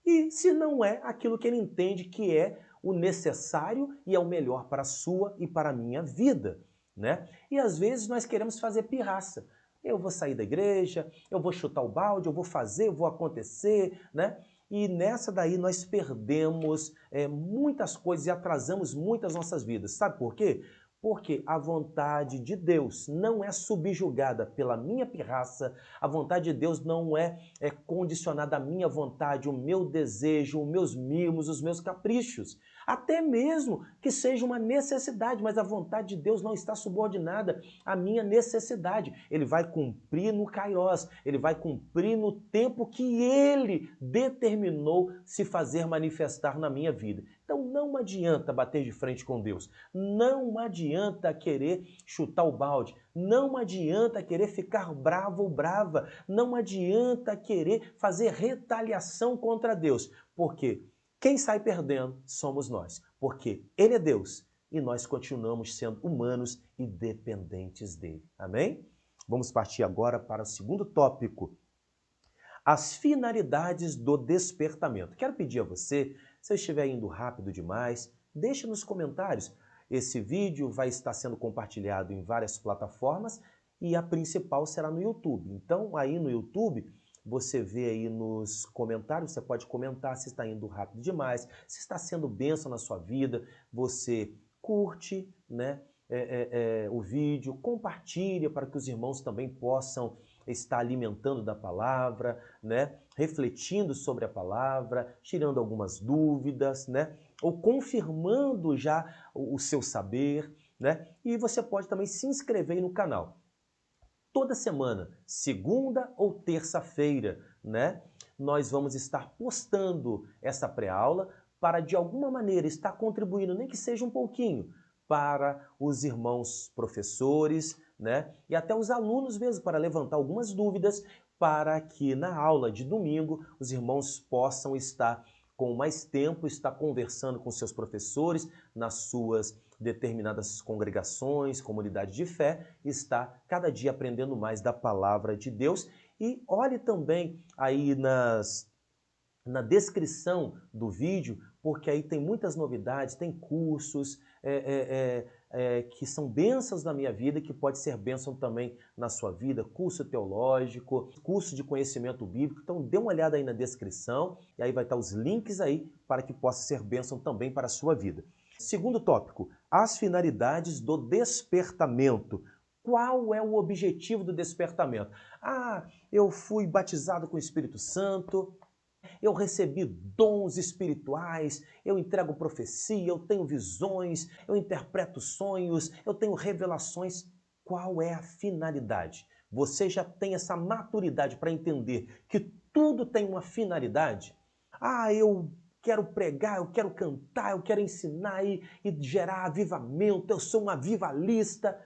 e se não é aquilo que ele entende que é o necessário e é o melhor para a sua e para a minha vida, né? E às vezes nós queremos fazer pirraça. Eu vou sair da igreja, eu vou chutar o balde, eu vou fazer, eu vou acontecer, né? E nessa daí nós perdemos muitas coisas e atrasamos muitas nossas vidas. Sabe por quê? Porque a vontade de Deus não é subjugada pela minha pirraça, a vontade de Deus não é condicionada à minha vontade, o meu desejo, os meus mimos, os meus caprichos. Até mesmo que seja uma necessidade, mas a vontade de Deus não está subordinada à minha necessidade. Ele vai cumprir no Kairos, ele vai cumprir no tempo que ele determinou se fazer manifestar na minha vida. Então não adianta bater de frente com Deus, não adianta querer chutar o balde, não adianta querer ficar bravo ou brava, não adianta querer fazer retaliação contra Deus, porque quem sai perdendo somos nós, porque Ele é Deus e nós continuamos sendo humanos e dependentes dele. Amém? Vamos partir agora para o segundo tópico. As finalidades do despertamento. Quero pedir a você, se eu estiver indo rápido demais, deixe nos comentários. Esse vídeo vai estar sendo compartilhado em várias plataformas e a principal será no YouTube. Então, aí no YouTube, você vê aí nos comentários, você pode comentar se está indo rápido demais, se está sendo bênção na sua vida, você curte, né, o vídeo, compartilha para que os irmãos também possam estar alimentando da palavra, né, refletindo sobre a palavra, tirando algumas dúvidas, né, ou confirmando já o seu saber. né? E você pode também se inscrever aí no canal. Toda semana, segunda ou terça-feira, né? Nós vamos estar postando essa pré-aula para, de alguma maneira, estar contribuindo, nem que seja um pouquinho, para os irmãos professores, né? E até os alunos mesmo, para levantar algumas dúvidas, para que na aula de domingo os irmãos possam estar com mais tempo, estar conversando com seus professores nas suas determinadas congregações, comunidade de fé, está cada dia aprendendo mais da palavra de Deus. E olhe também aí na descrição do vídeo, porque aí tem muitas novidades, tem cursos que são bênçãos na minha vida, que pode ser bênção também na sua vida, curso teológico, curso de conhecimento bíblico. Então dê uma olhada aí na descrição e aí vai estar os links aí para que possa ser bênção também para a sua vida. Segundo tópico, as finalidades do despertamento. Qual é o objetivo do despertamento? Ah, eu fui batizado com o Espírito Santo, eu recebi dons espirituais, eu entrego profecia, eu tenho visões, eu interpreto sonhos, eu tenho revelações. Qual é a finalidade? Você já tem essa maturidade para entender que tudo tem uma finalidade? Ah, eu quero pregar, eu quero cantar, eu quero ensinar e gerar avivamento, eu sou um avivalista.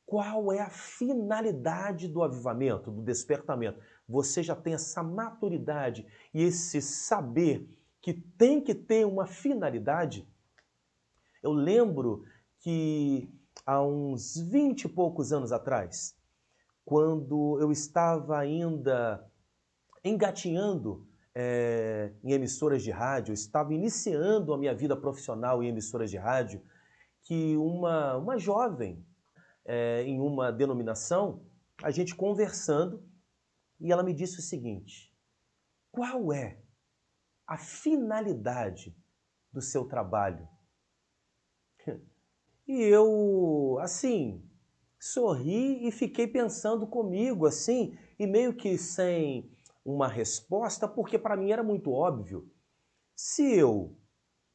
Qual é a finalidade do avivamento, do despertamento? Você já tem essa maturidade e esse saber que tem que ter uma finalidade? Eu lembro que há uns 20 e poucos anos atrás, quando eu estava ainda engatinhando em emissoras de rádio, eu estava iniciando a minha vida profissional em emissoras de rádio, que uma jovem em uma denominação, a gente conversando, e ela me disse o seguinte: qual é a finalidade do seu trabalho? E eu, assim, sorri e fiquei pensando comigo, assim, e meio que sem uma resposta, porque para mim era muito óbvio. Se eu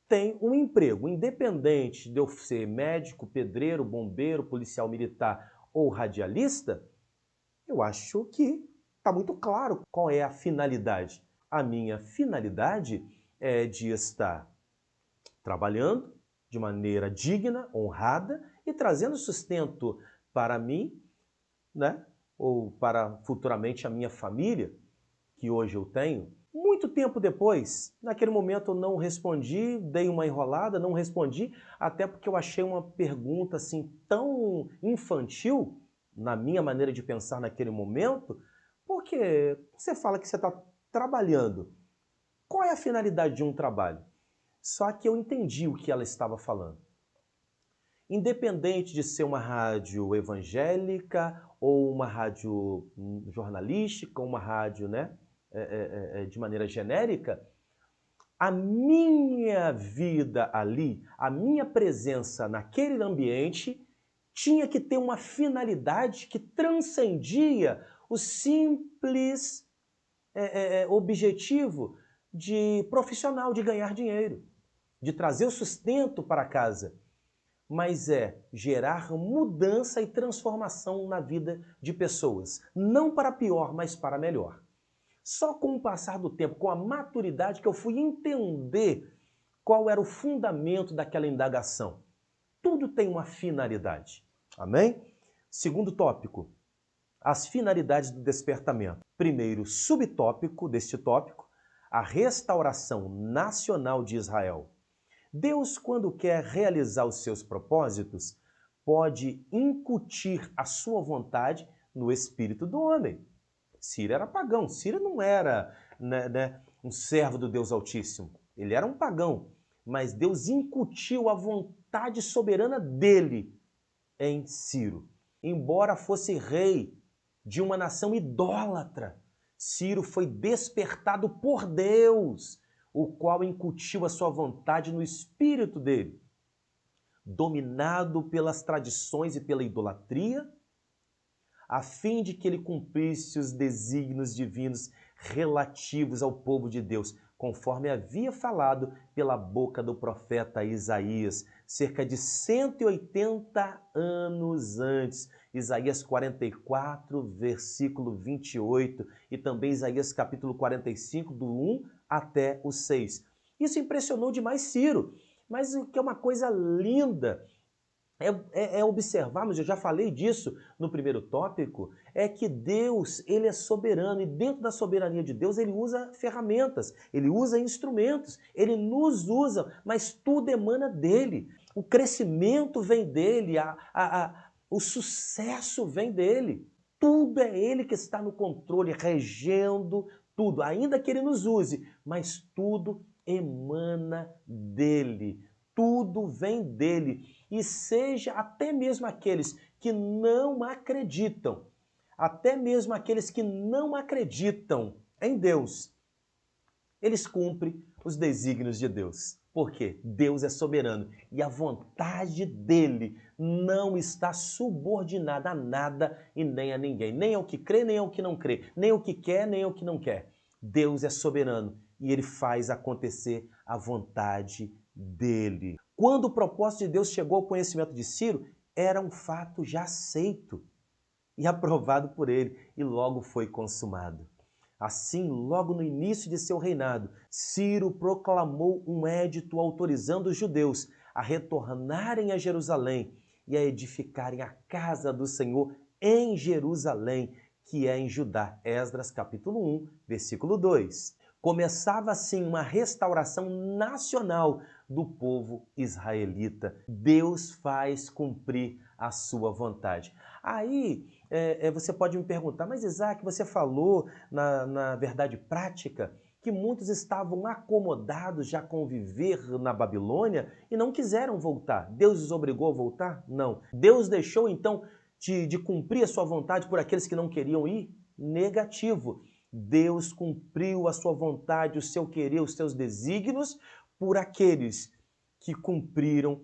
tenho um emprego, independente de eu ser médico, pedreiro, bombeiro, policial militar ou radialista, eu acho que está muito claro qual é a finalidade. A minha finalidade é de estar trabalhando de maneira digna, honrada e trazendo sustento para mim, né? Ou para futuramente a minha família, que hoje eu tenho. Muito tempo depois, naquele momento eu não respondi, dei uma enrolada, não respondi, até porque eu achei uma pergunta assim tão infantil na minha maneira de pensar naquele momento, porque você fala que você está trabalhando. Qual é a finalidade de um trabalho? Só que eu entendi o que ela estava falando. Independente de ser uma rádio evangélica ou uma rádio jornalística, uma rádio, né, de maneira genérica, a minha vida ali, a minha presença naquele ambiente tinha que ter uma finalidade que transcendia o simples objetivo de profissional, de ganhar dinheiro, de trazer o sustento para casa, mas é gerar mudança e transformação na vida de pessoas, não para pior, mas para melhor. Só com o passar do tempo, com a maturidade, que eu fui entender qual era o fundamento daquela indagação. Tudo tem uma finalidade. Amém? Segundo tópico, as finalidades do despertamento. Primeiro subtópico deste tópico, a restauração nacional de Israel. Deus, quando quer realizar os seus propósitos, pode incutir a sua vontade no espírito do homem. Ciro era pagão, Ciro não era um servo do Deus Altíssimo, ele era um pagão, mas Deus incutiu a vontade soberana dele em Ciro. Embora fosse rei de uma nação idólatra, Ciro foi despertado por Deus, o qual incutiu a sua vontade no espírito dele. Dominado pelas tradições e pela idolatria, a fim de que ele cumprisse os desígnios divinos relativos ao povo de Deus, conforme havia falado pela boca do profeta Isaías. cerca de 180 anos antes. Isaías 44, versículo 28, e também Isaías capítulo 45, do 1 até o 6. Isso impressionou demais Ciro, mas o que é uma coisa linda é observarmos, eu já falei disso no primeiro tópico, é que Deus, ele é soberano, e dentro da soberania de Deus ele usa ferramentas, ele usa instrumentos, ele nos usa, mas tudo emana dele. O crescimento vem dele, o sucesso vem dele. Tudo é ele que está no controle, regendo tudo, ainda que ele nos use, mas tudo emana dele. Tudo vem dele. E seja até mesmo aqueles que não acreditam, até mesmo aqueles que não acreditam em Deus, eles cumprem os desígnios de Deus. Por quê? Deus é soberano e a vontade dele não está subordinada a nada e nem a ninguém. Nem ao que crê, nem ao que não crê. Nem ao que quer, nem ao que não quer. Deus é soberano e ele faz acontecer a vontade dele. Quando o propósito de Deus chegou ao conhecimento de Ciro, era um fato já aceito e aprovado por ele, e logo foi consumado. Assim, logo no início de seu reinado, Ciro proclamou um édito autorizando os judeus a retornarem a Jerusalém e a edificarem a casa do Senhor em Jerusalém, que é em Judá. Esdras capítulo 1, versículo 2. Começava assim uma restauração nacional do povo israelita. Deus faz cumprir a sua vontade. Aí você pode me perguntar, mas Isaac, você falou na verdade prática que muitos estavam acomodados já com viver na Babilônia e não quiseram voltar. Deus os obrigou a voltar? Não. Deus deixou então de cumprir a sua vontade por aqueles que não queriam ir? Negativo. Deus cumpriu a sua vontade, o seu querer, os seus desígnios por aqueles que cumpriram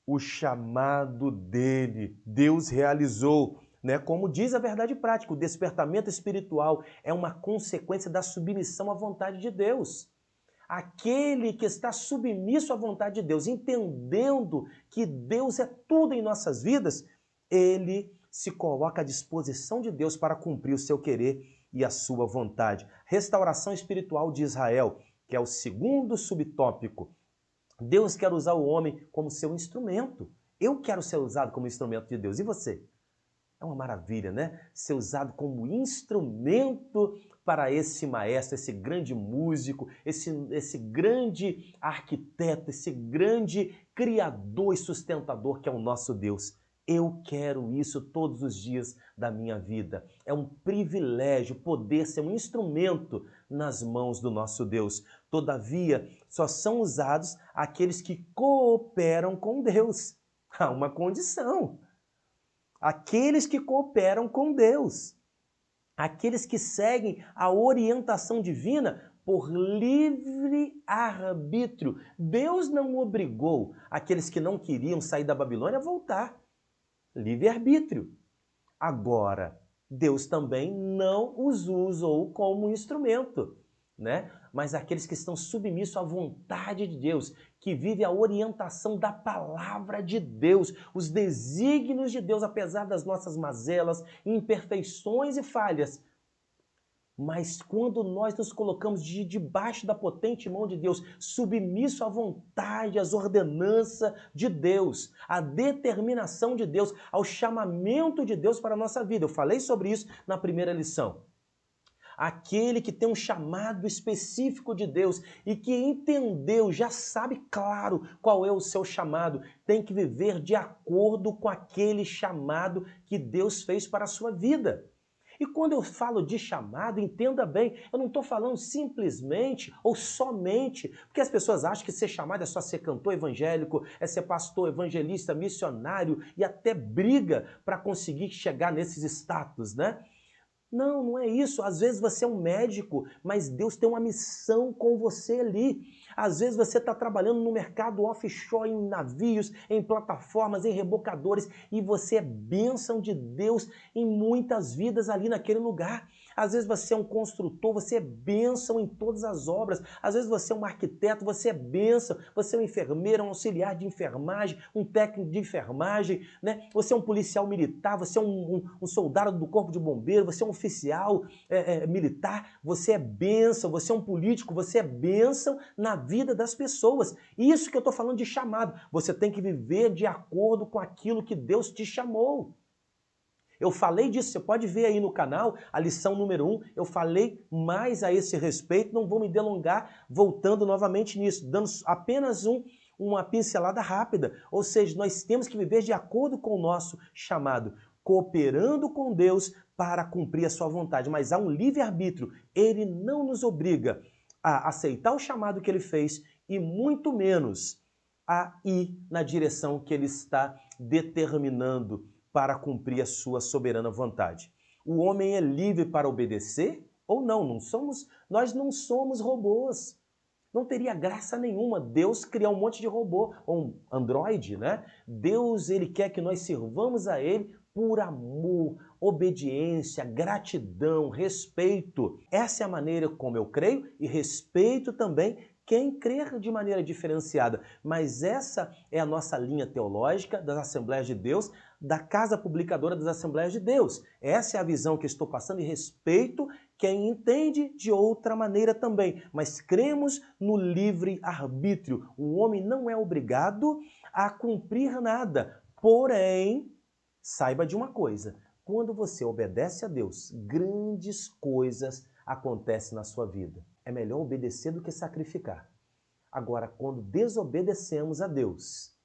o chamado dele. Deus realizou, né? Como diz a verdade prática, o despertamento espiritual é uma consequência da submissão à vontade de Deus. Aquele que está submisso à vontade de Deus, entendendo que Deus é tudo em nossas vidas, ele se coloca à disposição de Deus para cumprir o seu querer e a sua vontade. Restauração espiritual de Israel, que é o segundo subtópico. Deus quer usar o homem como seu instrumento. Eu quero ser usado como instrumento de Deus. E você? É uma maravilha, né? Ser usado como instrumento para esse maestro, esse grande músico, esse grande arquiteto, esse grande criador e sustentador que é o nosso Deus. Eu quero isso todos os dias da minha vida. É um privilégio poder ser um instrumento nas mãos do nosso Deus. Todavia, só são usados aqueles que cooperam com Deus. Há uma condição. Aqueles que cooperam com Deus. Aqueles que seguem a orientação divina por livre arbítrio. Deus não obrigou aqueles que não queriam sair da Babilônia a voltar. Livre-arbítrio. Agora, Deus também não os usou como instrumento, né? Mas aqueles que estão submissos à vontade de Deus, que vivem a orientação da palavra de Deus, os desígnios de Deus, apesar das nossas mazelas, imperfeições e falhas. Mas quando nós nos colocamos debaixo da potente mão de Deus, submisso à vontade, às ordenanças de Deus, à determinação de Deus, ao chamamento de Deus para a nossa vida. Eu falei sobre isso na primeira lição. Aquele que tem um chamado específico de Deus e que entendeu, já sabe claro qual é o seu chamado, tem que viver de acordo com aquele chamado que Deus fez para a sua vida. E quando eu falo de chamado, entenda bem, eu não estou falando simplesmente ou somente, porque as pessoas acham que ser chamado é só ser cantor evangélico, é ser pastor, evangelista, missionário e até briga para conseguir chegar nesses status, né? Não, não é isso. Às vezes você é um médico, mas Deus tem uma missão com você ali. Às vezes você está trabalhando no mercado offshore, em navios, em plataformas, em rebocadores, e você é bênção de Deus em muitas vidas ali naquele lugar. Às vezes você é um construtor, você é bênção em todas as obras. Às vezes você é um arquiteto, você é bênção. Você é um enfermeiro, um auxiliar de enfermagem, um técnico de enfermagem, né? Você é um policial militar, você é um soldado do corpo de bombeiro, você é um oficial militar, você é bênção, você é um político, você é bênção na vida das pessoas. Isso que eu estou falando de chamado. Você tem que viver de acordo com aquilo que Deus te chamou. Eu falei disso, você pode ver aí no canal, a lição número 1, eu falei mais a esse respeito, não vou me delongar voltando novamente nisso, dando apenas uma pincelada rápida. Ou seja, nós temos que viver de acordo com o nosso chamado, cooperando com Deus para cumprir a sua vontade. Mas há um livre-arbítrio, ele não nos obriga a aceitar o chamado que ele fez e muito menos a ir na direção que ele está determinando para cumprir a sua soberana vontade. O homem é livre para obedecer ou não? Nós não somos robôs. Não teria graça nenhuma Deus criar um monte de robô, ou um androide, né? Deus, ele quer que nós sirvamos a ele por amor, obediência, gratidão, respeito. Essa é a maneira como eu creio e respeito também quem crer de maneira diferenciada. Mas essa é a nossa linha teológica das Assembleias de Deus, da Casa Publicadora das Assembleias de Deus. Essa é a visão que estou passando e respeito quem entende de outra maneira também. Mas cremos no livre-arbítrio. O homem não é obrigado a cumprir nada. Porém, saiba de uma coisa, quando você obedece a Deus, grandes coisas acontecem na sua vida. É melhor obedecer do que sacrificar. Agora, quando desobedecemos a Deus,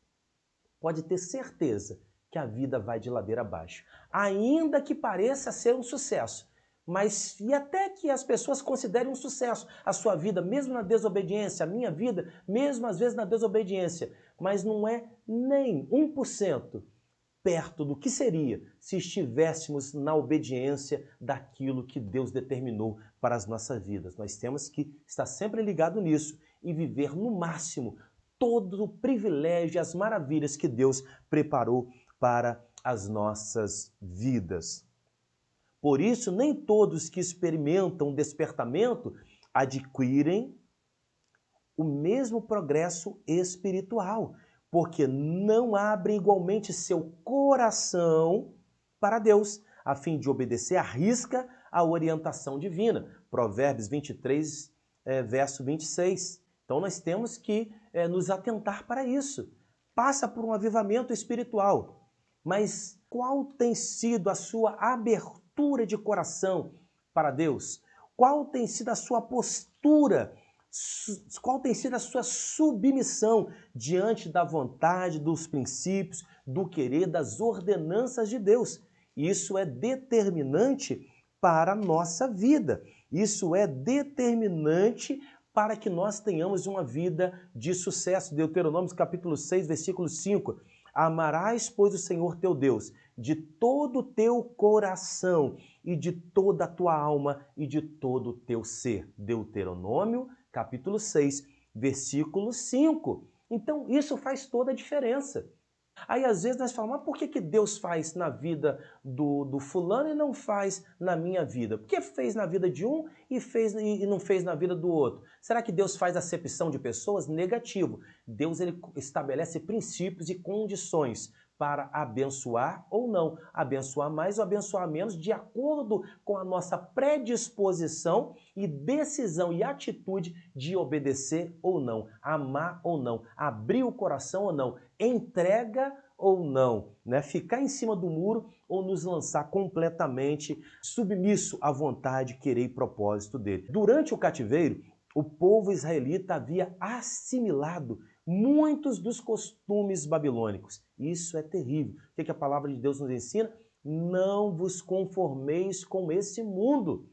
pode ter certeza que a vida vai de ladeira abaixo. Ainda que pareça ser um sucesso, mas e até que as pessoas considerem um sucesso a sua vida, mesmo na desobediência, a minha vida, mesmo às vezes na desobediência, mas não é nem 1% perto do que seria se estivéssemos na obediência daquilo que Deus determinou para as nossas vidas. Nós temos que estar sempre ligado nisso e viver no máximo todo o privilégio e as maravilhas que Deus preparou para as nossas vidas. Por isso, nem todos que experimentam o despertamento adquirem o mesmo progresso espiritual, porque não abrem igualmente seu coração para Deus, a fim de obedecer à risca a orientação divina. Provérbios 23, verso 26. Então nós temos que nos atentar para isso. Passa por um avivamento espiritual, mas qual tem sido a sua abertura de coração para Deus? Qual tem sido a sua postura? Qual tem sido a sua submissão diante da vontade, dos princípios, do querer, das ordenanças de Deus? Isso é determinante para a nossa vida. Isso é determinante para que nós tenhamos uma vida de sucesso. Deuteronômio capítulo 6, versículo 5. Amarás, pois, o Senhor teu Deus de todo o teu coração e de toda a tua alma e de todo o teu ser. Deuteronômio capítulo 6, versículo 5. Então, isso faz toda a diferença. Aí, às vezes, nós falamos, mas por que Deus faz na vida do fulano e não faz na minha vida? Por que fez na vida de um e não fez na vida do outro? Será que Deus faz acepção de pessoas? Negativo. Deus ele estabelece princípios e condições para abençoar ou não, abençoar mais ou abençoar menos, de acordo com a nossa predisposição e decisão e atitude de obedecer ou não, amar ou não, abrir o coração ou não, entrega ou não, né? Ficar em cima do muro ou nos lançar completamente submisso à vontade, querer e propósito dele. Durante o cativeiro, o povo israelita havia assimilado muitos dos costumes babilônicos. Isso é terrível. O que a palavra de Deus nos ensina? Não vos conformeis com esse mundo,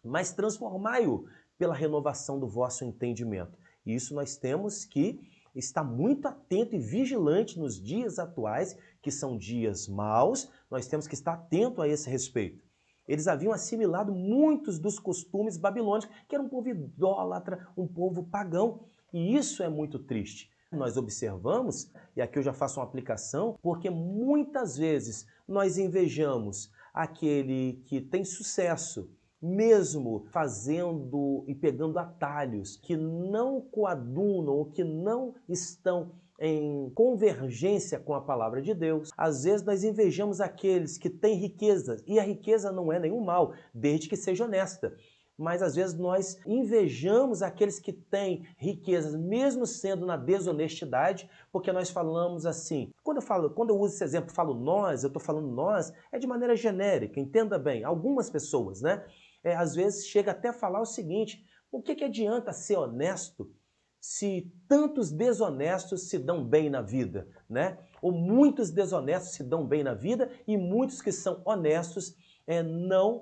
mas transformai-o pela renovação do vosso entendimento. E isso nós temos que estar muito atento e vigilante nos dias atuais, que são dias maus, nós temos que estar atento a esse respeito. Eles haviam assimilado muitos dos costumes babilônicos, que era um povo idólatra, um povo pagão. E isso é muito triste. Nós observamos, e aqui eu já faço uma aplicação, porque muitas vezes nós invejamos aquele que tem sucesso, mesmo fazendo e pegando atalhos que não coadunam ou que não estão em convergência com a palavra de Deus, às vezes nós invejamos aqueles que têm riqueza, e a riqueza não é nenhum mal, desde que seja honesta. Mas às vezes nós invejamos aqueles que têm riquezas, mesmo sendo na desonestidade, porque nós falamos assim. Quando eu uso esse exemplo, falo nós, eu estou falando nós, é de maneira genérica, entenda bem. Algumas pessoas, né? Às vezes chega até a falar o seguinte: o que adianta ser honesto se tantos desonestos se dão bem na vida, né? Ou muitos desonestos se dão bem na vida e muitos que são honestos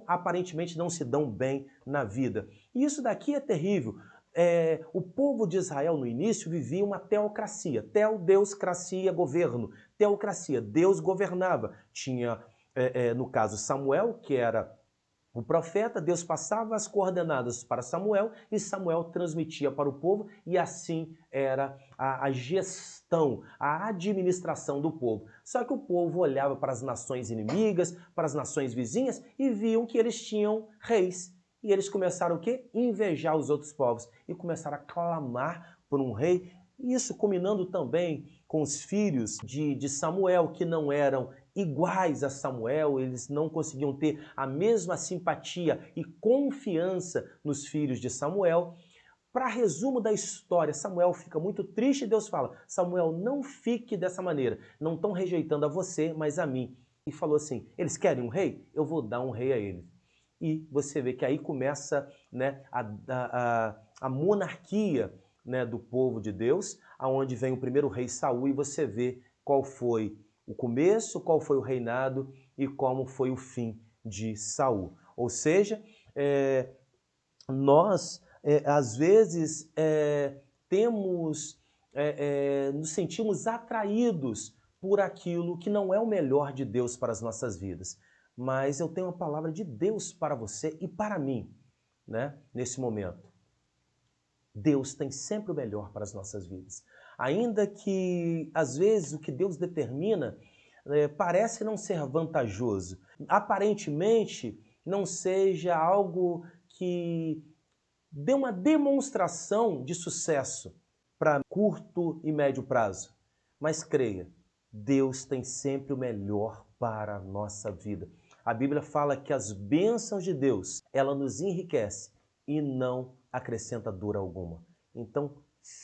aparentemente não se dão bem na vida. E isso daqui é terrível. O povo de Israel no início vivia uma teocracia. Deuscracia, governo. Teocracia, Deus governava. Tinha, no caso, Samuel, que era o profeta. Deus passava as coordenadas para Samuel e Samuel transmitia para o povo, e assim era a gestão, a administração do povo. Só que o povo olhava para as nações inimigas, para as nações vizinhas e viam que eles tinham reis. E eles começaram o quê? Invejar os outros povos e começaram a clamar por um rei. Isso culminando também com os filhos de Samuel, que não eram iguais a Samuel, eles não conseguiam ter a mesma simpatia e confiança nos filhos de Samuel. Para resumo da história, Samuel fica muito triste e Deus fala: Samuel, não fique dessa maneira, não estão rejeitando a você, mas a mim. E falou assim: eles querem um rei? Eu vou dar um rei a eles. E você vê que aí começa, né, a monarquia, né, do povo de Deus, aonde vem o primeiro rei Saul, e você vê qual foi o começo, qual foi o reinado e como foi o fim de Saul. Ou seja, nós às vezes nos sentimos atraídos por aquilo que não é o melhor de Deus para as nossas vidas. Mas eu tenho a palavra de Deus para você e para mim, né, nesse momento. Deus tem sempre o melhor para as nossas vidas. Ainda que, às vezes, o que Deus determina parece não ser vantajoso. Aparentemente, não seja algo que dê uma demonstração de sucesso para curto e médio prazo. Mas creia, Deus tem sempre o melhor para a nossa vida. A Bíblia fala que as bênçãos de Deus, ela nos enriquece e não acrescenta dor alguma. Então,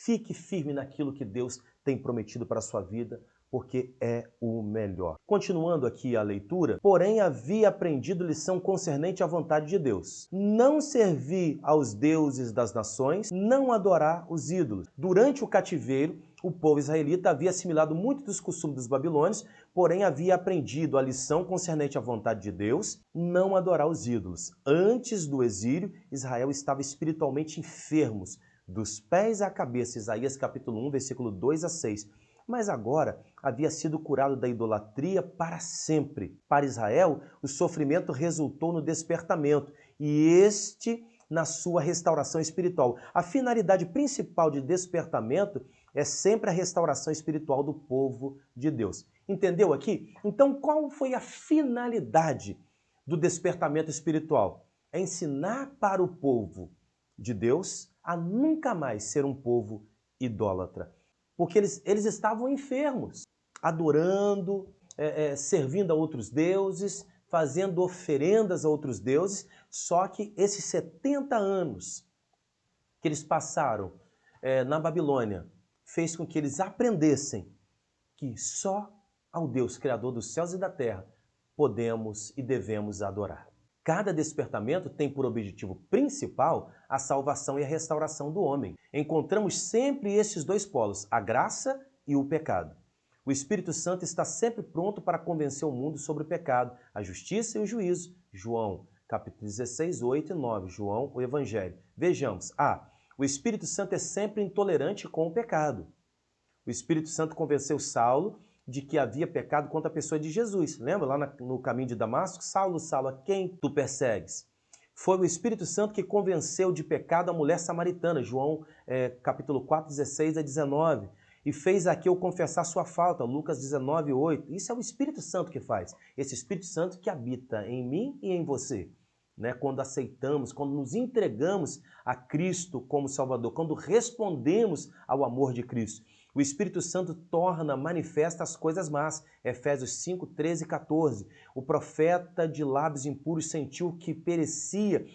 fique firme naquilo que Deus tem prometido para a sua vida, porque é o melhor. Continuando aqui a leitura, porém havia aprendido lição concernente à vontade de Deus: não servir aos deuses das nações, não adorar os ídolos. Durante o cativeiro, o povo israelita havia assimilado muito dos costumes dos babilônios, porém havia aprendido a lição concernente à vontade de Deus, não adorar os ídolos. Antes do exílio, Israel estava espiritualmente enfermos, dos pés à cabeça. Isaías capítulo 1, versículo 2 a 6. Mas agora havia sido curado da idolatria para sempre. Para Israel, o sofrimento resultou no despertamento, e este na sua restauração espiritual. A finalidade principal de despertamento é sempre a restauração espiritual do povo de Deus. Entendeu aqui? Então, qual foi a finalidade do despertamento espiritual? É ensinar para o povo de Deus a nunca mais ser um povo idólatra. Porque eles estavam enfermos, adorando, servindo a outros deuses, fazendo oferendas a outros deuses. Só que esses 70 anos que eles passaram na Babilônia fez com que eles aprendessem que só ao Deus Criador dos céus e da terra podemos e devemos adorar. Cada despertamento tem por objetivo principal a salvação e a restauração do homem. Encontramos sempre esses dois polos, a graça e o pecado. O Espírito Santo está sempre pronto para convencer o mundo sobre o pecado, a justiça e o juízo. João, capítulo 16, 8 e 9. João, o Evangelho. Vejamos. O Espírito Santo é sempre intolerante com o pecado. O Espírito Santo convenceu Saulo de que havia pecado contra a pessoa de Jesus. Lembra lá no caminho de Damasco? Saulo, Saulo, a quem tu persegues? Foi o Espírito Santo que convenceu de pecado a mulher samaritana, João capítulo 4, 16 a 19. E fez Zaqueu confessar sua falta, Lucas 19, 8. Isso é o Espírito Santo que faz. Esse Espírito Santo que habita em mim e em você. né? Quando aceitamos, quando nos entregamos a Cristo como Salvador, quando respondemos ao amor de Cristo. O Espírito Santo torna manifesta as coisas más. Efésios 5, 13 e 14. O profeta de lábios impuros sentiu que perecia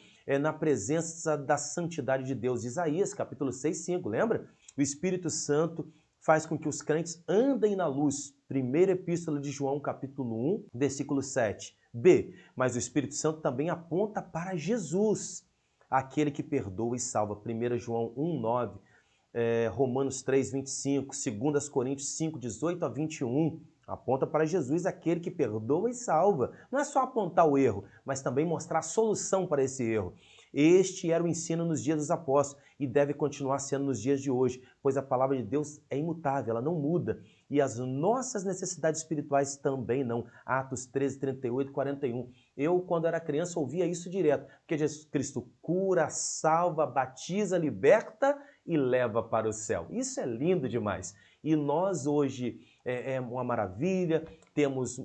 na presença da santidade de Deus. Isaías, capítulo 6, 5, lembra? O Espírito Santo faz com que os crentes andem na luz. Primeira Epístola de João, capítulo 1, versículo 7. B. Mas o Espírito Santo também aponta para Jesus, aquele que perdoa e salva. 1 João 1, 9. Romanos 3, 25, 2 Coríntios 5, 18 a 21, aponta para Jesus, aquele que perdoa e salva. Não é só apontar o erro, mas também mostrar a solução para esse erro. Este era o ensino nos dias dos apóstolos e deve continuar sendo nos dias de hoje, pois a palavra de Deus é imutável, ela não muda. E as nossas necessidades espirituais também não. Atos 13, 38 e 41. Eu, quando era criança, ouvia isso direto, porque Jesus Cristo cura, salva, batiza, liberta e leva para o céu. Isso é lindo demais. E nós hoje é uma maravilha, temos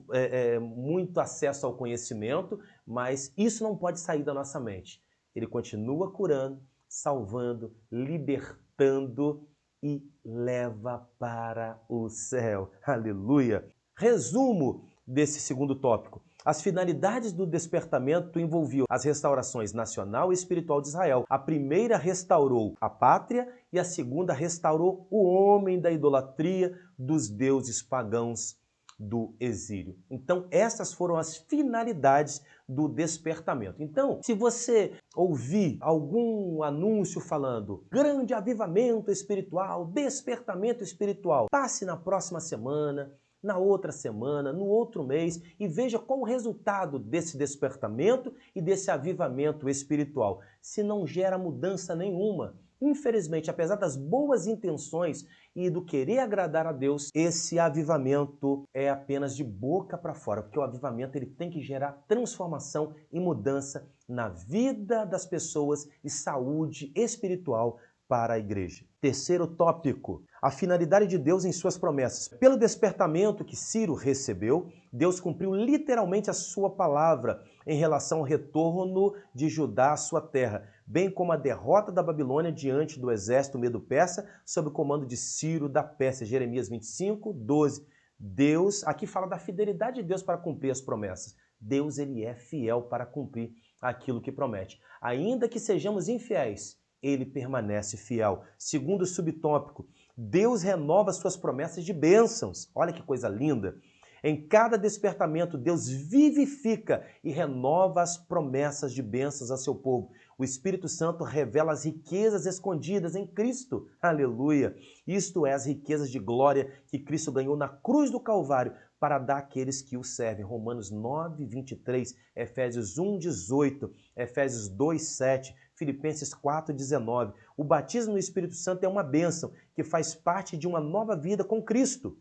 muito acesso ao conhecimento, mas isso não pode sair da nossa mente. Ele continua curando, salvando, libertando e leva para o céu. Aleluia! Resumo desse segundo tópico. As finalidades do despertamento envolviam as restaurações nacional e espiritual de Israel. A primeira restaurou a pátria e a segunda restaurou o homem da idolatria dos deuses pagãos do exílio. Então, essas foram as finalidades do despertamento. Então, se você ouvir algum anúncio falando grande avivamento espiritual, despertamento espiritual, passe na próxima semana, na outra semana, no outro mês e veja qual o resultado desse despertamento e desse avivamento espiritual. Se não gera mudança nenhuma, infelizmente, apesar das boas intenções e do querer agradar a Deus, esse avivamento é apenas de boca para fora, porque o avivamento ele tem que gerar transformação e mudança na vida das pessoas e saúde espiritual para a igreja. Terceiro tópico, a finalidade de Deus em suas promessas. Pelo despertamento que Ciro recebeu, Deus cumpriu literalmente a sua palavra em relação ao retorno de Judá à sua terra, bem como a derrota da Babilônia diante do exército medo-persa sob o comando de Ciro da Pérsia. Jeremias 25, 12. Deus, aqui fala da fidelidade de Deus para cumprir as promessas. Deus, ele é fiel para cumprir aquilo que promete. Ainda que sejamos infiéis, ele permanece fiel. Segundo subtópico, Deus renova suas promessas de bênçãos. Olha que coisa linda. Em cada despertamento, Deus vivifica e renova as promessas de bênçãos a seu povo. O Espírito Santo revela as riquezas escondidas em Cristo. Aleluia! Isto é, as riquezas de glória que Cristo ganhou na cruz do Calvário para dar àqueles que o servem. Romanos 9, 23, Efésios 1, 18, Efésios 2, 7, Filipenses 4, 19. O batismo no Espírito Santo é uma bênção que faz parte de uma nova vida com Cristo.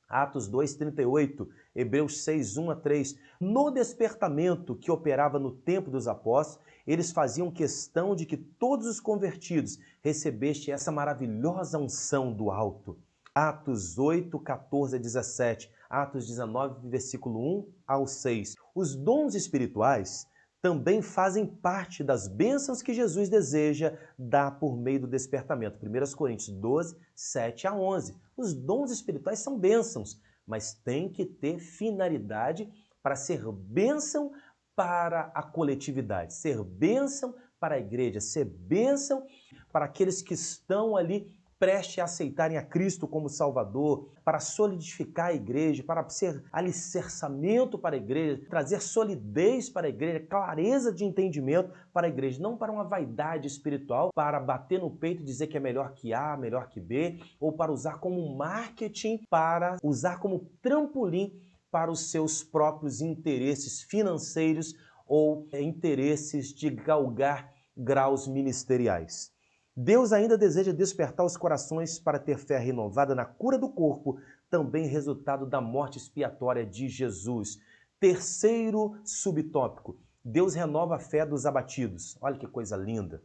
Atos 2, 38, Hebreus 6, 1 a 3. No despertamento que operava no tempo dos apóstolos, eles faziam questão de que todos os convertidos recebessem essa maravilhosa unção do alto. Atos 8, 14 a 17, Atos 19, versículo 1 ao 6. Os dons espirituais também fazem parte das bênçãos que Jesus deseja dar por meio do despertamento. 1 Coríntios 12, 7 a 11. Os dons espirituais são bênçãos, mas tem que ter finalidade para ser bênção para a coletividade, ser bênção para a igreja, ser bênção para aqueles que estão ali prestes a aceitarem a Cristo como Salvador, para solidificar a igreja, para ser alicerçamento para a igreja, trazer solidez para a igreja, clareza de entendimento para a igreja, não para uma vaidade espiritual, para bater no peito e dizer que é melhor que A, melhor que B, ou para usar como marketing, para usar como trampolim para os seus próprios interesses financeiros ou interesses de galgar graus ministeriais. Deus ainda deseja despertar os corações para ter fé renovada na cura do corpo, também resultado da morte expiatória de Jesus. Terceiro subtópico, Deus renova a fé dos abatidos. Olha que coisa linda.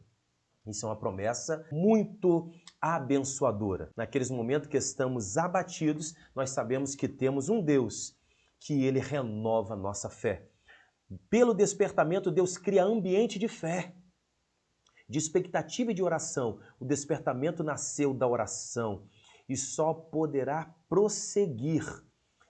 Isso é uma promessa muito abençoadora. Naqueles momentos que estamos abatidos, nós sabemos que temos um Deus que ele renova a nossa fé. Pelo despertamento, Deus cria ambiente de fé, de expectativa e de oração. O despertamento nasceu da oração e só poderá prosseguir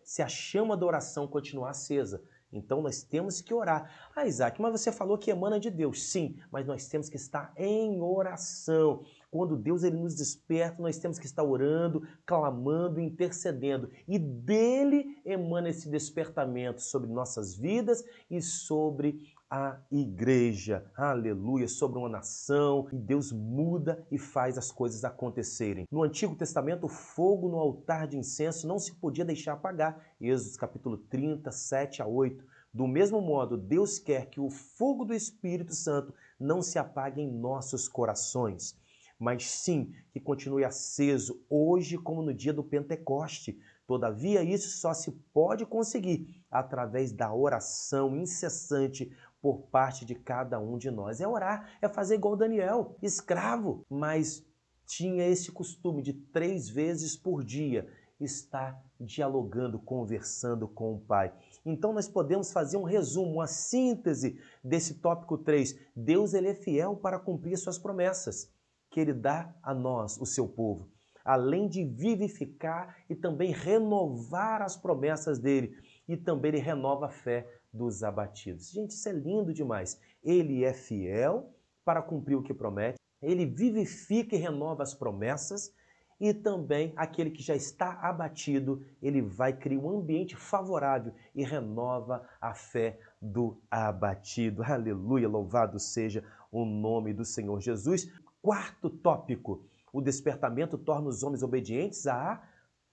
se a chama da oração continuar acesa. Então nós temos que orar. Ah, Isaac, mas você falou que emana de Deus. Sim, mas nós temos que estar em oração. Quando Deus ele nos desperta, nós temos que estar orando, clamando, intercedendo. E dele emana esse despertamento sobre nossas vidas e sobre a igreja. Aleluia, sobre uma nação. E Deus muda e faz as coisas acontecerem. No Antigo Testamento, o fogo no altar de incenso não se podia deixar apagar. Êxodo capítulo 30, 7 a 8. Do mesmo modo, Deus quer que o fogo do Espírito Santo não se apague em nossos corações, mas sim que continue aceso hoje como no dia do Pentecoste. Todavia, isso só se pode conseguir através da oração incessante por parte de cada um de nós. É orar, é fazer igual Daniel, escravo, mas tinha esse costume de 3 vezes por dia estar dialogando, conversando com o Pai. Então nós podemos fazer um resumo, uma síntese desse tópico 3. Deus ele é fiel para cumprir suas promessas que ele dá a nós, o seu povo, além de vivificar e também renovar as promessas dele, e também ele renova a fé dos abatidos. Gente, isso é lindo demais. Ele é fiel para cumprir o que promete, ele vivifica e renova as promessas, e também aquele que já está abatido, ele vai criar um ambiente favorável e renova a fé do abatido. Aleluia, louvado seja o nome do Senhor Jesus. Quarto tópico, o despertamento torna os homens obedientes à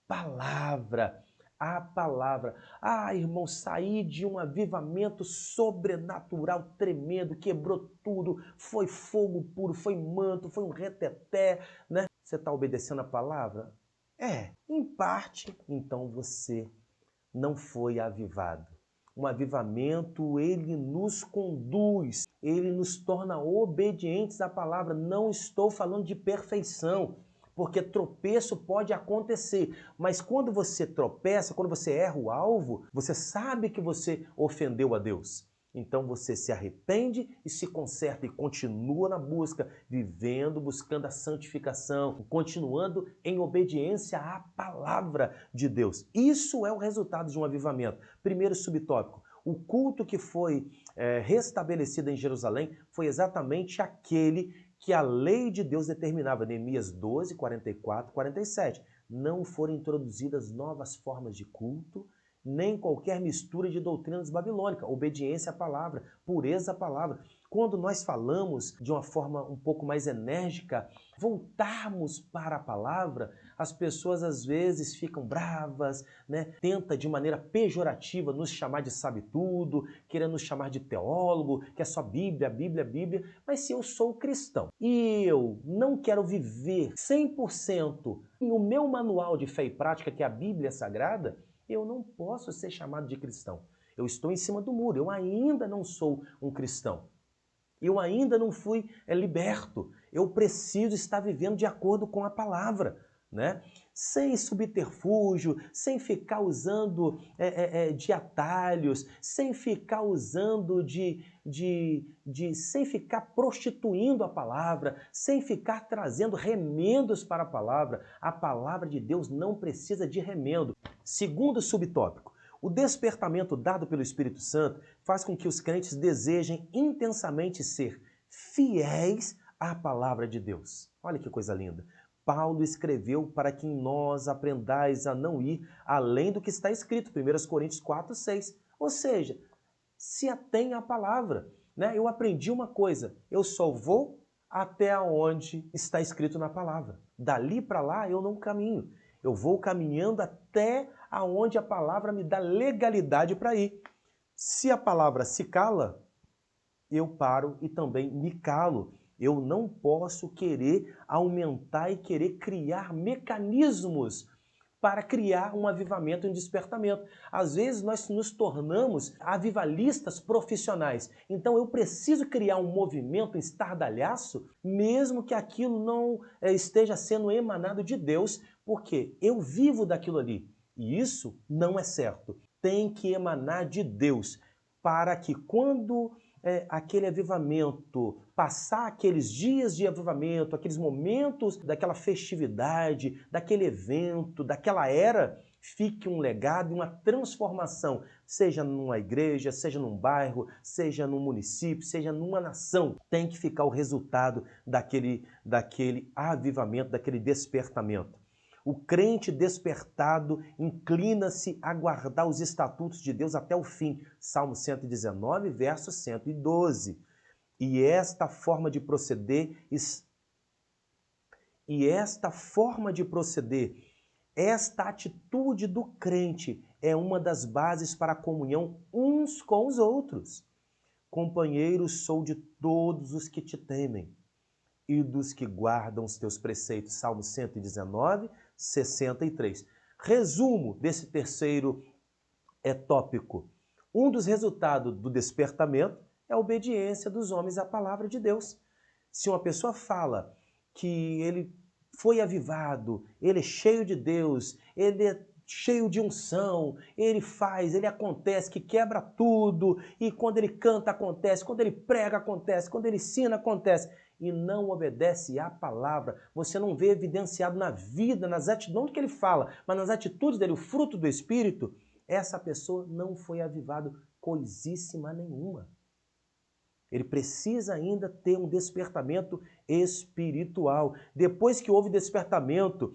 palavra. A palavra. Ah, irmão, saí de um avivamento sobrenatural tremendo, quebrou tudo, foi fogo puro, foi manto, foi um reteté, né? Você está obedecendo a palavra? É, em parte, então você não foi avivado. Um avivamento, ele nos conduz, ele nos torna obedientes à palavra. Não estou falando de perfeição, porque tropeço pode acontecer, mas quando você tropeça, quando você erra o alvo, você sabe que você ofendeu a Deus. Então você se arrepende e se conserta e continua na busca, vivendo, buscando a santificação, continuando em obediência à palavra de Deus. Isso é o resultado de um avivamento. Primeiro subtópico, o culto que foi restabelecido em Jerusalém foi exatamente aquele que a lei de Deus determinava, Neemias 12, 44, 47. Não foram introduzidas novas formas de culto, nem qualquer mistura de doutrinas babilônicas, obediência à palavra, pureza à palavra. Quando nós falamos de uma forma um pouco mais enérgica, voltarmos para a palavra, as pessoas às vezes ficam bravas, né? Tenta de maneira pejorativa nos chamar de sabe-tudo, querendo nos chamar de teólogo, que é só Bíblia, Bíblia, Bíblia. Mas se eu sou cristão e eu não quero viver 100% no meu manual de fé e prática, que é a Bíblia Sagrada, eu não posso ser chamado de cristão. Eu estou em cima do muro, eu ainda não sou um cristão. Eu ainda não fui liberto. Eu preciso estar vivendo de acordo com a palavra, né? Sem subterfúgio, sem ficar usando de atalhos, sem ficar usando sem ficar prostituindo a palavra, sem ficar trazendo remendos para a palavra. A palavra de Deus não precisa de remendo. Segundo subtópico, o despertamento dado pelo Espírito Santo faz com que os crentes desejem intensamente ser fiéis à palavra de Deus. Olha que coisa linda. Paulo escreveu para que nós aprendais a não ir além do que está escrito, 1 Coríntios 4, 6. Ou seja, se atém à palavra, né? Eu aprendi uma coisa, eu só vou até onde está escrito na palavra. Dali para lá eu não caminho. Eu vou caminhando até aonde a palavra me dá legalidade para ir. Se a palavra se cala, eu paro e também me calo. Eu não posso querer aumentar e querer criar mecanismos para criar um avivamento e um despertamento. Às vezes nós nos tornamos avivalistas profissionais. Então eu preciso criar um movimento, um estardalhaço, mesmo que aquilo não esteja sendo emanado de Deus, porque eu vivo daquilo ali. E isso não é certo. Tem que emanar de Deus. para que quando aquele avivamento, passar aqueles dias de avivamento, aqueles momentos daquela festividade, daquele evento, daquela era, fique um legado e uma transformação, seja numa igreja, seja num bairro, seja num município, seja numa nação. Tem que ficar o resultado daquele avivamento, daquele despertamento. O crente despertado inclina-se a guardar os estatutos de Deus até o fim. Salmo 119, verso 112. E esta forma de proceder, esta atitude do crente é uma das bases para a comunhão uns com os outros. Companheiro sou de todos os que te temem e dos que guardam os teus preceitos. Salmo 119, 63. Resumo desse terceiro tópico. Um dos resultados do despertamento é a obediência dos homens à palavra de Deus. Se uma pessoa fala que ele foi avivado, ele é cheio de Deus, ele é cheio de unção, ele faz, ele acontece, que quebra tudo, e quando ele canta acontece, quando ele prega acontece, quando ele ensina acontece, e não obedece à palavra, você não vê evidenciado na vida, nas atitudes, não do que ele fala, mas nas atitudes dele, o fruto do Espírito, essa pessoa não foi avivada coisíssima nenhuma. Ele precisa ainda ter um despertamento espiritual. Depois que houve despertamento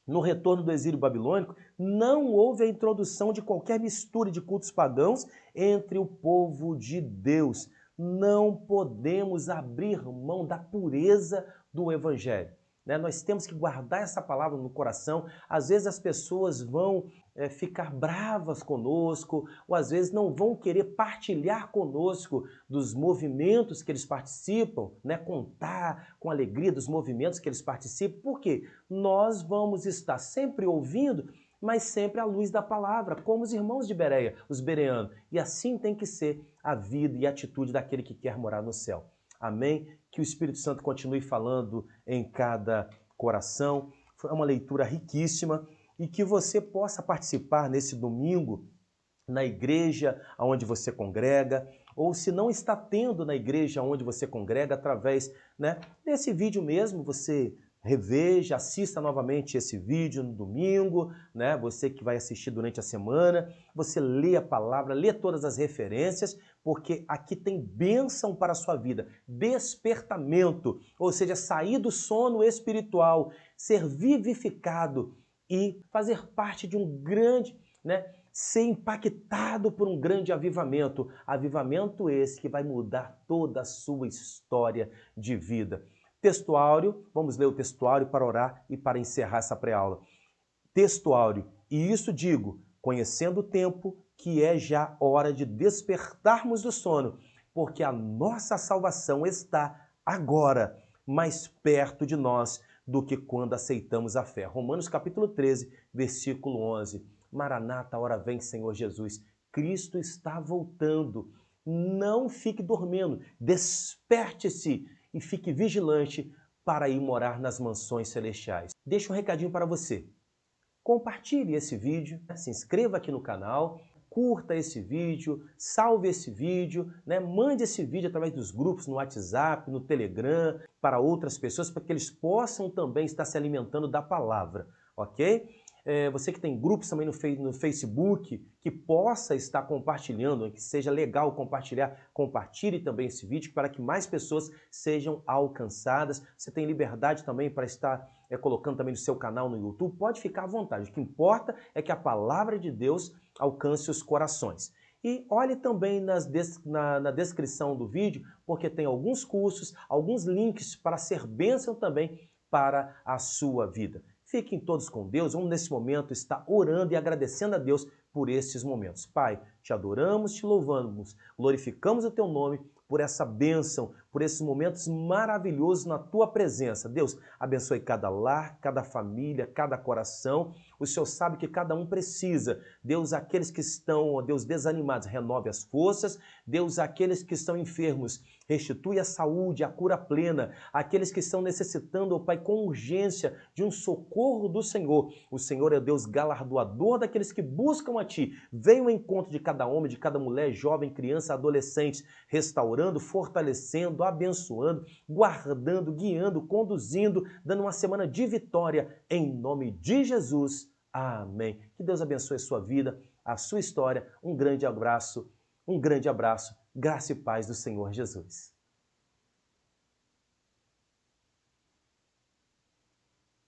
no retorno do exílio babilônico, não houve a introdução de qualquer mistura de cultos pagãos entre o povo de Deus. Não podemos abrir mão da pureza do Evangelho. Nós temos que guardar essa palavra no coração. Às vezes as pessoas vão ficar bravas conosco, ou às vezes não vão querer partilhar conosco dos movimentos que eles participam, contar com alegria dos movimentos que eles participam. Por quê? Nós vamos estar sempre ouvindo, mas sempre à luz da palavra, como os irmãos de Bereia, os bereanos. E assim tem que ser a vida e a atitude daquele que quer morar no céu. Amém? Que o Espírito Santo continue falando em cada coração. Foi uma leitura riquíssima e que você possa participar nesse domingo na igreja onde você congrega, ou se não está tendo na igreja onde você congrega, através desse vídeo mesmo, você reveja, assista novamente esse vídeo no domingo, você que vai assistir durante a semana, você lê a palavra, lê todas as referências, porque aqui tem bênção para a sua vida, despertamento, ou seja, sair do sono espiritual, ser vivificado e fazer parte de um grande, ser impactado por um grande avivamento, avivamento esse que vai mudar toda a sua história de vida. Textuário, vamos ler o textuário para orar e para encerrar essa pré-aula. Textuário, e isso digo, conhecendo o tempo, que é já hora de despertarmos do sono, porque a nossa salvação está agora mais perto de nós do que quando aceitamos a fé. Romanos capítulo 13, versículo 11. Maranata, hora vem, Senhor Jesus. Cristo está voltando. Não fique dormindo, desperte-se e fique vigilante para ir morar nas mansões celestiais. Deixa um recadinho para você. Compartilhe esse vídeo, se inscreva aqui no canal, curta esse vídeo, salve esse vídeo, mande esse vídeo através dos grupos no WhatsApp, no Telegram, para outras pessoas, para que eles possam também estar se alimentando da palavra, ok? Você que tem grupos também no Facebook, que possa estar compartilhando, que seja legal compartilhar, compartilhe também esse vídeo para que mais pessoas sejam alcançadas. Você tem liberdade também para estar colocando também no seu canal no YouTube, pode ficar à vontade. O que importa é que a palavra de Deus alcance os corações. E olhe também na descrição do vídeo, porque tem alguns cursos, alguns links para ser bênção também para a sua vida. Fiquem todos com Deus, vamos nesse momento estar orando e agradecendo a Deus por esses momentos. Pai, te adoramos, te louvamos, glorificamos o teu nome por essa bênção, por esses momentos maravilhosos na tua presença. Deus, abençoe cada lar, cada família, cada coração. O Senhor sabe que cada um precisa. Deus, aqueles que estão, ó Deus, desanimados, renove as forças. Deus, aqueles que estão enfermos, restitui a saúde, a cura plena. Aqueles que estão necessitando, ó Pai, com urgência de um socorro do Senhor. O Senhor é Deus galardoador daqueles que buscam a Ti. Venha ao encontro de cada cada homem, de cada mulher, jovem, criança, adolescente, restaurando, fortalecendo, abençoando, guardando, guiando, conduzindo, dando uma semana de vitória, em nome de Jesus. Amém. Que Deus abençoe a sua vida, a sua história. Um grande abraço, graça e paz do Senhor Jesus.